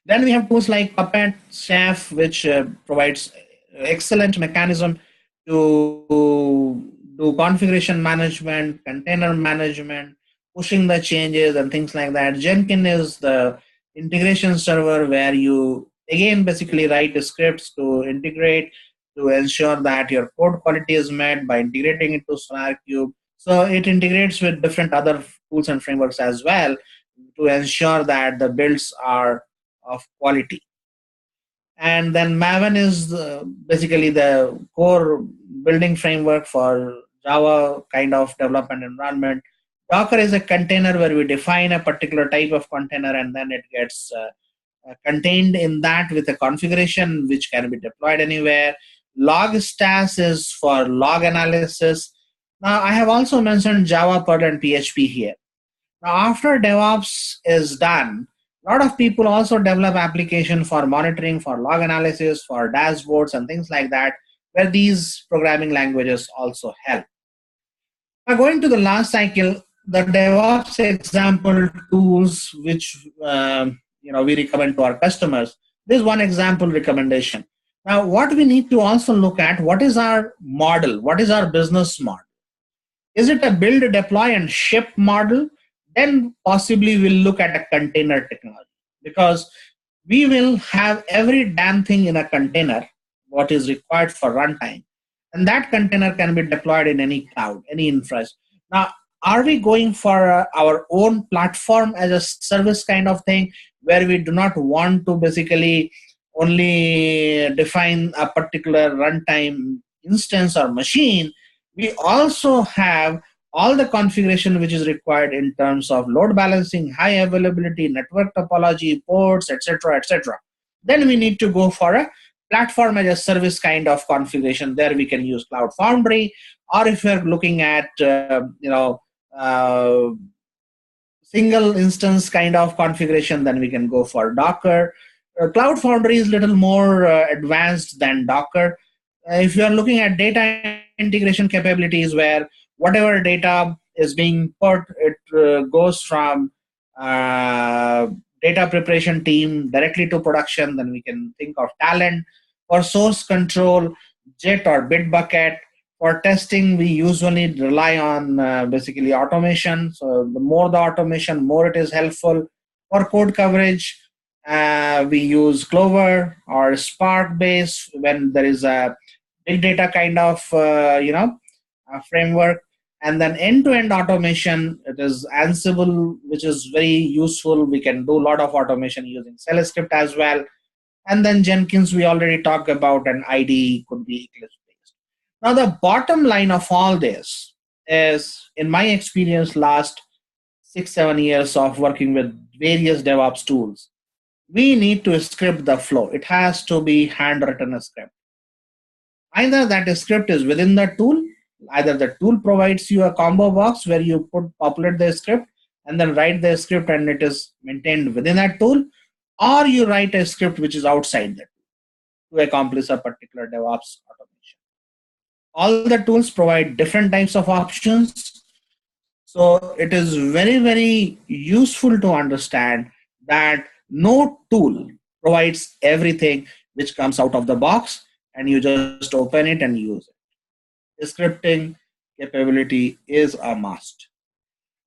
A: Then we have tools like Puppet, Chef, which provides excellent mechanism to do configuration management, container management, pushing the changes and things like that. Jenkins is the integration server where you again basically write the scripts to integrate to ensure that your code quality is met by integrating into SonarQube. So it integrates with different other tools and frameworks as well to ensure that the builds are of quality. And then Maven is basically the core building framework for Java kind of development environment. Docker is a container where we define a particular type of container and then it gets contained in that with a configuration which can be deployed anywhere. Logstas is for log analysis. Now, I have also mentioned Java, Perl, and PHP here. Now, after DevOps is done, a lot of people also develop application for monitoring, for log analysis, for dashboards, and things like that, where these programming languages also help. Now, going to the last cycle, the DevOps example tools which we recommend to our customers. This is one example recommendation. Now, what we need to also look at, what is our model? What is our business model? Is it a build, deploy, and ship model? Then possibly we'll look at a container technology, because we will have every damn thing in a container, what is required for runtime. And that container can be deployed in any cloud, any infrastructure. Now, are we going for our own platform as a service kind of thing, where we do not want to basically only define a particular runtime instance or machine? We also have all the configuration which is required in terms of load balancing, high availability, network topology, ports, etc., etc. Then we need to go for a platform as a service kind of configuration. There we can use Cloud Foundry, or if you're looking at single instance kind of configuration, then we can go for Docker. Cloud Foundry is a little more advanced than Docker. If you're looking at data integration capabilities, where whatever data is being put, it goes from data preparation team directly to production, then we can think of Talent. For source control, Jet or Bitbucket. For testing, we usually rely on basically automation. So the more the automation, more it is helpful. For code coverage, we use Clover or Spark base when there is a big data kind of framework. And then end-to-end automation, it is Ansible, which is very useful. We can do a lot of automation using Cell as well. And then Jenkins, we already talked about, and IDE could be Eclipse based. Now, the bottom line of all this is, in my experience, last 6-7 years of working with various DevOps tools, we need to script the flow. It has to be handwritten script. Either that script is within the tool, either the tool provides you a combo box where you populate the script and then write the script and it is maintained within that tool, or you write a script which is outside the tool to accomplish a particular DevOps automation. All the tools provide different types of options. So it is very, very useful to understand that no tool provides everything which comes out of the box and you just open it and use it. The scripting capability is a must.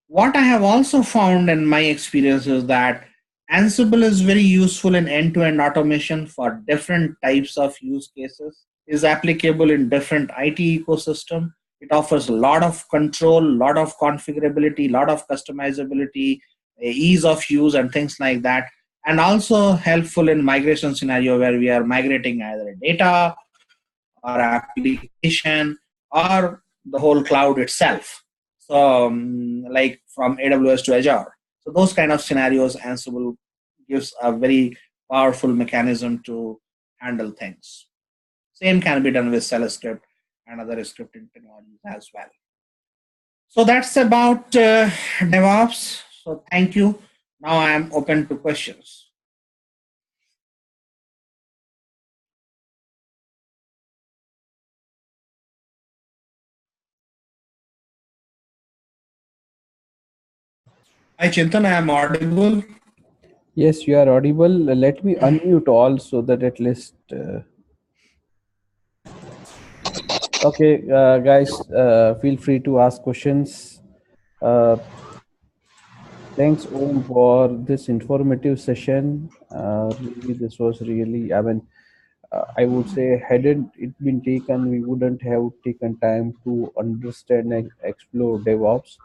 A: What I have also found in my experience is that Ansible is very useful in end-to-end automation for different types of use cases. It is applicable in different IT ecosystem. It offers a lot of control, a lot of configurability, a lot of customizability, ease of use, and things like that. And also helpful in migration scenario where we are migrating either data or application or the whole cloud itself. So like from AWS to Azure. So those kind of scenarios, Ansible gives a very powerful mechanism to handle things. Same can be done with Cell and other scripting technologies as well. So that's about DevOps. So thank you. Now I am open to questions. Hi Chintan, I am audible.
C: Yes, you are audible. Let me unmute all so that at least. Okay, guys, feel free to ask questions. Thanks, Om, for this informative session. Really, this was really, I would say, hadn't it been taken, we wouldn't have taken time to understand and explore DevOps.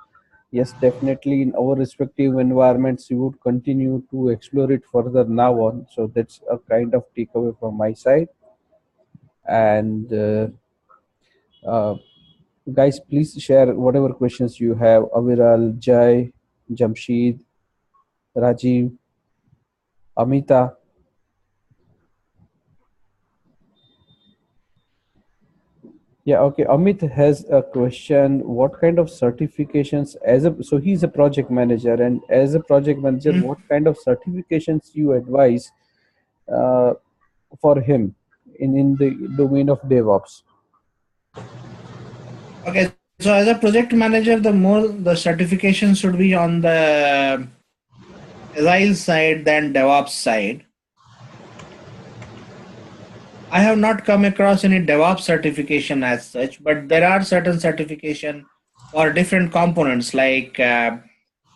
C: Yes, definitely in our respective environments, we would continue to explore it further now on. So that's a kind of takeaway from my side. And Guys, please share whatever questions you have. Aviral, Jai, Jamsheed, Rajiv, Amita. Yeah, okay. Amit has a question. What kind of certifications so he's a project manager, and as a project manager,
A: Mhm.
C: what kind of certifications you advise uh, for him in the domain of DevOps?
A: Okay, so as a project manager, the more the certification should be on the Agile side than DevOps side. I have not come across any DevOps certification as such, but there are certain certification for different components like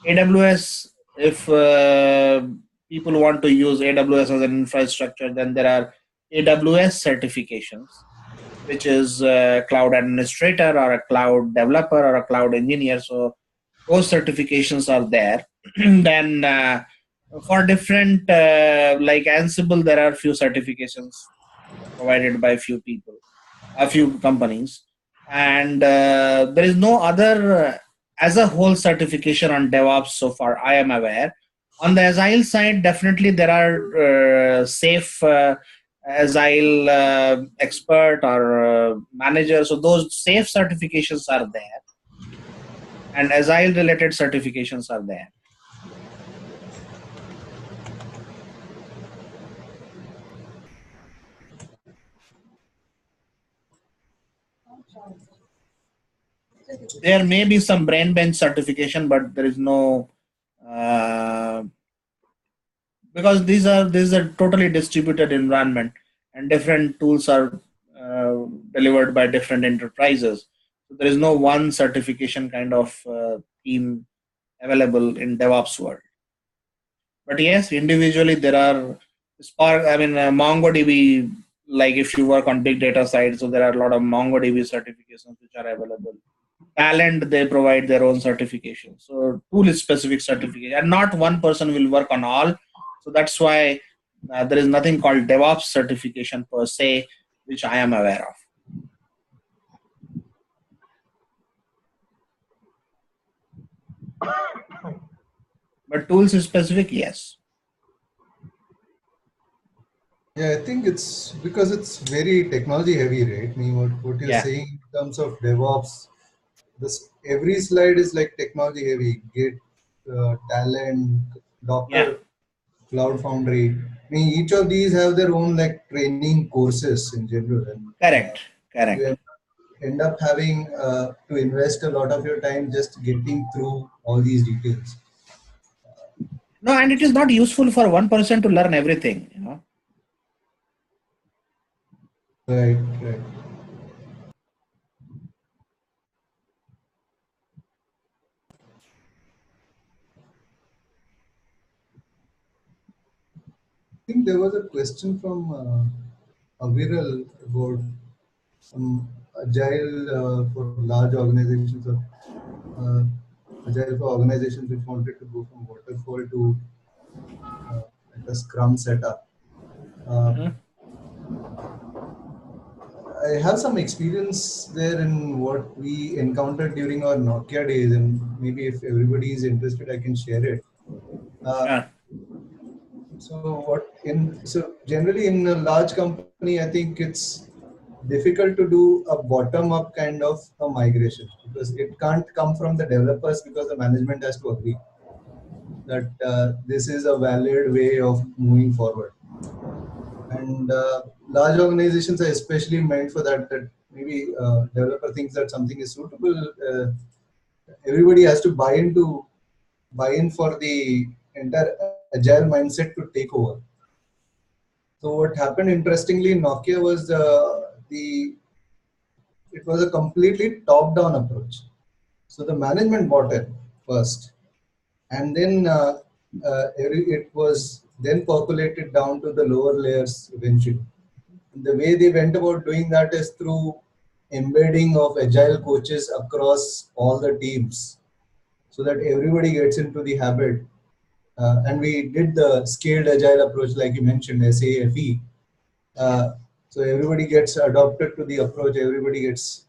A: AWS. If people want to use AWS as an infrastructure, then there are AWS certifications, which is a cloud administrator or a cloud developer or a cloud engineer. So those certifications are there. Then for different like Ansible, there are few certifications provided by few people, a few companies, and there is no other as a whole certification on DevOps so far I am aware. On the Agile side, definitely there are safe Agile expert or manager. So those safe certifications are there, and Agile related certifications are there. There may be some brain bench certification, but there is no uh, because these are totally distributed environment, and different tools are delivered by different enterprises. So there is no one certification kind of theme available in DevOps world. But yes, individually there are Spark. I mean, MongoDB. Like if you work on big data side, so there are a lot of MongoDB certifications which are available. Talent, they provide their own certification. So tool is specific certification, and not one person will work on all. So that's why there is nothing called DevOps certification per se, which I am aware of. But tools is specific, yes.
D: Yeah, I think it's because it's very technology heavy, right? I mean, what you're
A: Yeah,
D: saying in terms of DevOps, this every slide is like technology heavy. Git, Talent,
A: yeah,
D: Docker, Cloud Foundry. I mean, each of these have their own like training courses in general, and
A: correct,
D: you
A: correct.
D: end up having to invest a lot of your time just getting through all these details.
A: No, and it is not useful for one person to learn everything. You know.
D: Right, right. I think there was a question from Aviral about some agile for large organizations or uh, agile for organizations which wanted to go from waterfall to like a scrum setup. Uh,
A: Mhm.
D: I have some experience there in what we encountered during our Nokia days, and maybe if everybody is interested, I can share it. Uh,
A: Sure.
D: so generally in a large company, I think it's difficult to do a bottom up kind of a migration because it can't come from the developers because the management has to agree that this is a valid way of moving forward. And large organizations are especially meant for that. That maybe developer thinks that something is suitable. Everybody has to buy in for the entire agile mindset to take over. So what happened interestingly in Nokia was the it was a completely top-down approach. So the management bought it first, and then it was then percolated down to the lower layers eventually. The way they went about doing that is through embedding of agile coaches across all the teams, so that everybody gets into the habit. And we did the scaled agile approach, like you mentioned, SAFE.
A: Yeah.
D: Uh, so everybody gets adopted to the approach. Everybody gets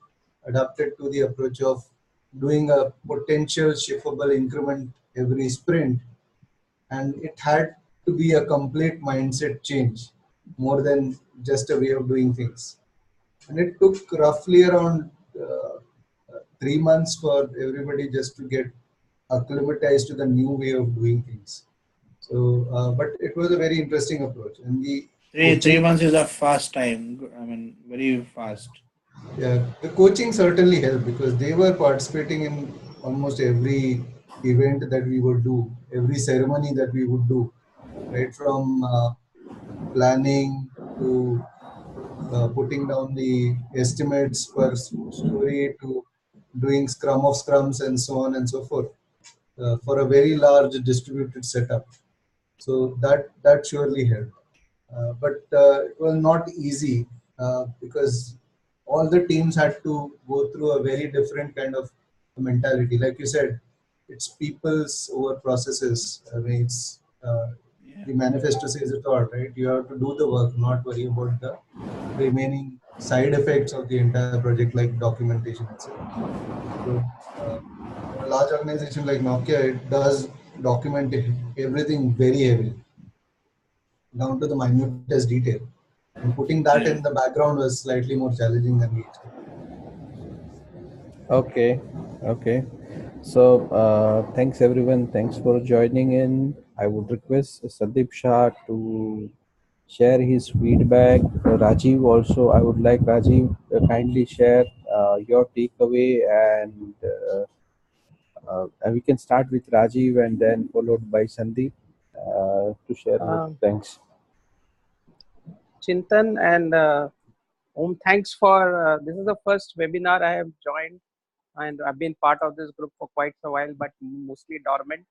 D: adapted to the approach of doing a potential shippable increment every sprint, and it had to be a complete mindset change more than just a way of doing things. And it took roughly around 3 months for everybody just to get acclimatized to the new way of doing things. So, but it was a very interesting approach, and the
A: Three
D: coaching,
A: months is a fast time. I mean, very fast.
D: yeah, the coaching certainly helped because they were participating in almost every event that we would do, every ceremony that we would do, right from planning to putting down the estimates per story to doing scrum of scrums and so on and so forth for a very large distributed setup. So that surely helped. But it was not easy because all the teams had to go through a very different kind of mentality. Like you said, it's people's over processes. I mean, it's
A: Yeah.
D: the manifesto says it all, right? You have to do the work, not worry about the remaining side effects of the entire project, like documentation, etc. So, uh, for a large organization like Nokia, it does document everything very heavily, down to the minutest detail. And putting that in
A: Yeah.
D: the background was slightly more challenging than we expected.
C: Okay, okay. So thanks everyone. Thanks for joining in. I would request Sandeep Shah to share his feedback. Rajiv also, I would like Rajiv kindly share your takeaway, and we can start with Rajiv and then followed by Sandeep to share what.
E: Uh,
C: Thanks.
E: Chintan and thanks for this is the first webinar I have joined, and I've been part of this group for quite a while, but mostly dormant.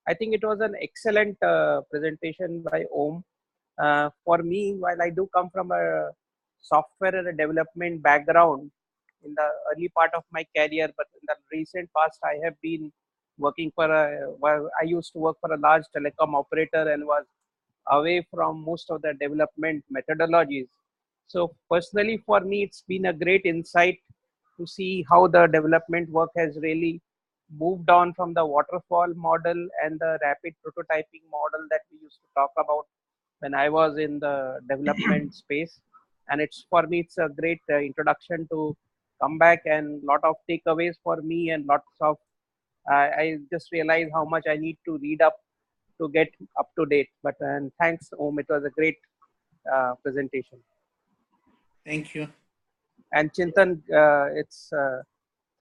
E: I think it was an excellent presentation by Om. For me, while I do come from a software and a development background in the early part of my career, but in the recent past, I have been working for well, I used to work for a large telecom operator and was away from most of the development methodologies. So personally, for me, it's been a great insight to see how the development work has really moved on from the waterfall model and the rapid prototyping model that we used to talk about when I was in the development space. And it's for me, it's a great introduction to come back and lot of takeaways for me and lots of I just realized how much I need to read up to get up to date. But and thanks, Om. It was a great presentation.
A: Thank you.
E: And Chintan, it's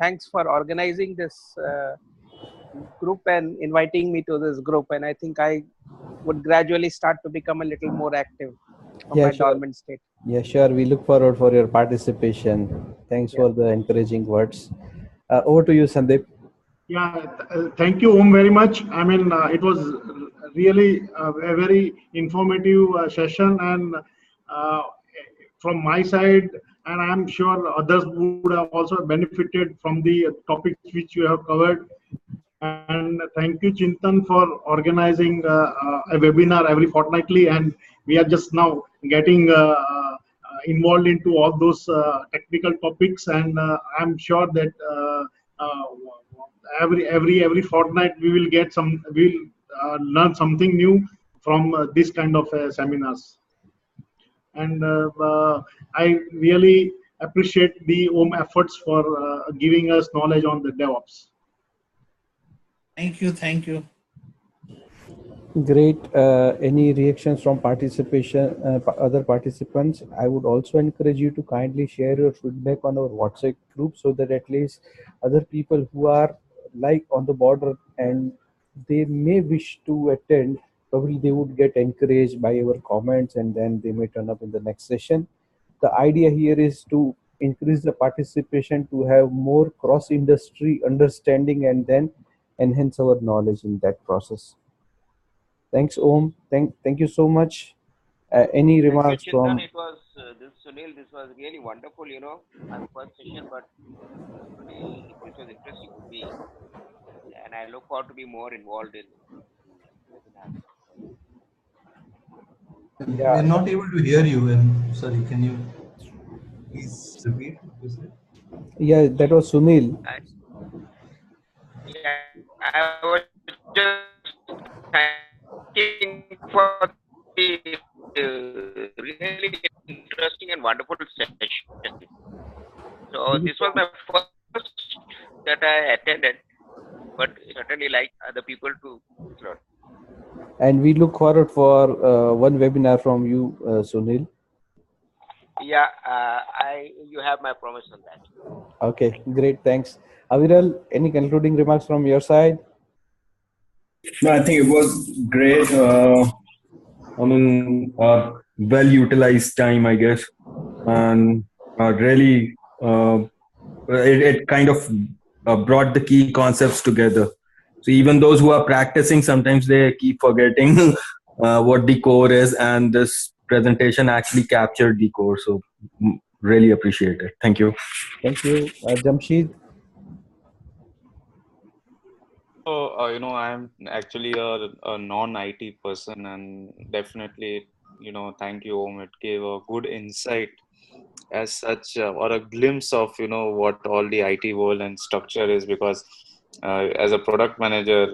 E: thanks for organizing this group and inviting me to this group. And I think I would gradually start to become a little more active from
C: Yeah,
E: my
C: sure.
E: dormant state.
C: Yeah, sure. We look forward for your participation. Thanks
E: Yeah.
C: for the encouraging words. Over to you, Sandeep.
F: Yeah, thank you, Om, very much. I mean, it was really a very informative session, and uh, from my side, and I'm sure others would have also benefited from the topics which you have covered. And thank you, Chintan, for organizing a webinar every fortnightly, and we are just now getting involved into all those technical topics, and I'm sure that uh, every fortnight we will get some, we'll learn something new from this kind of seminars. And I really appreciate the OM efforts for giving us knowledge on the DevOps.
A: Thank you. Thank you.
C: Great. Any reactions from other participants? I would also encourage you to kindly share your feedback on our WhatsApp group so that at least other people who are like on the border and they may wish to attend, probably they would get encouraged by our comments and then they may turn up in the next session. The idea here is to increase the participation to have more cross-industry understanding and then enhance our knowledge in that process. Thanks, Om. Thank you so much. Any
G: Thank you,
C: remarks
G: Chintan.
C: from?
G: It was this Sunil. This was really wonderful. You know, my first session, but today this was interesting to me, and I look forward to be more involved in webinars.
D: We're
C: Yeah,
D: not able to hear you. And sorry, can you please repeat what you said?
C: Yeah, that was Sunil.
G: Yeah, I was just thanking for the really interesting and wonderful session. So this was my first that I attended, but certainly like other people to learn.
C: And we look forward for one webinar from you, Sunil.
G: Yeah, you have my promise on that.
C: Okay, great. Thanks. Aviral, any concluding remarks from your side?
H: No, I think it was great. I mean, well utilized time, I guess, and really, it kind of brought the key concepts together. So even those who are practicing, sometimes they keep forgetting what the core is, and this presentation actually captured the core. So really appreciate it. Thank you.
C: Thank you. Jamshid?
I: So, I'm actually a non-IT person, and definitely, thank you, Om. It gave a good insight as such, or a glimpse of, what all the IT world and structure is, because as a product manager,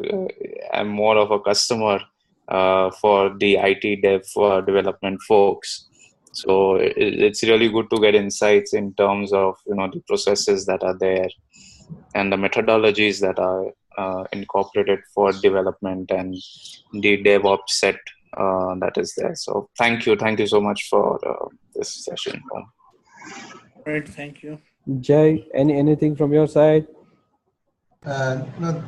I: I'm more of a customer for the IT development folks. So it's really good to get insights in terms of, the processes that are there and the methodologies that are incorporated for development and the DevOps set that is there. So thank you so much for this session.
A: Great, thank you.
C: Jay, anything from your side?
D: No,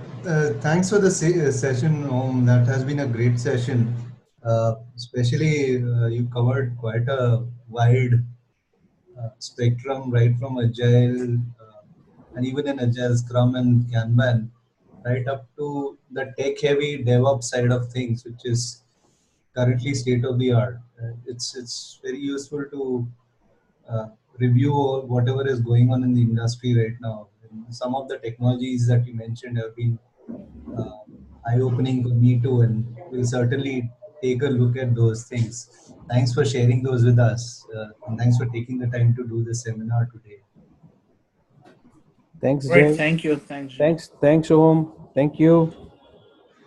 D: thanks for the session, Om. That has been a great session. Especially, you covered quite a wide spectrum, right from Agile and even in Agile, Scrum and Kanban, right up to the tech-heavy DevOps side of things, which is currently state of the art. It's very useful to uh, review whatever is going on in the industry right now. And some of the technologies that you mentioned have been uh, eye-opening for me too, and we'll certainly take a look at those things. Thanks for sharing those with us, and thanks for taking the time to do this seminar today.
C: Thanks,
A: Great,
C: Jay.
A: thank you. Thanks, Jay.
C: Thanks, Om. Thank you.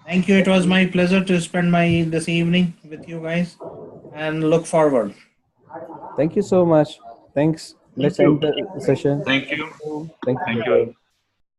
A: Thank you. It was my pleasure to spend my this evening with you guys, and look forward.
C: Thank you so much. Thanks.
A: Thank
C: Let's
A: you.
C: end the session.
I: Thank you.
C: Thank you.
I: Thank you.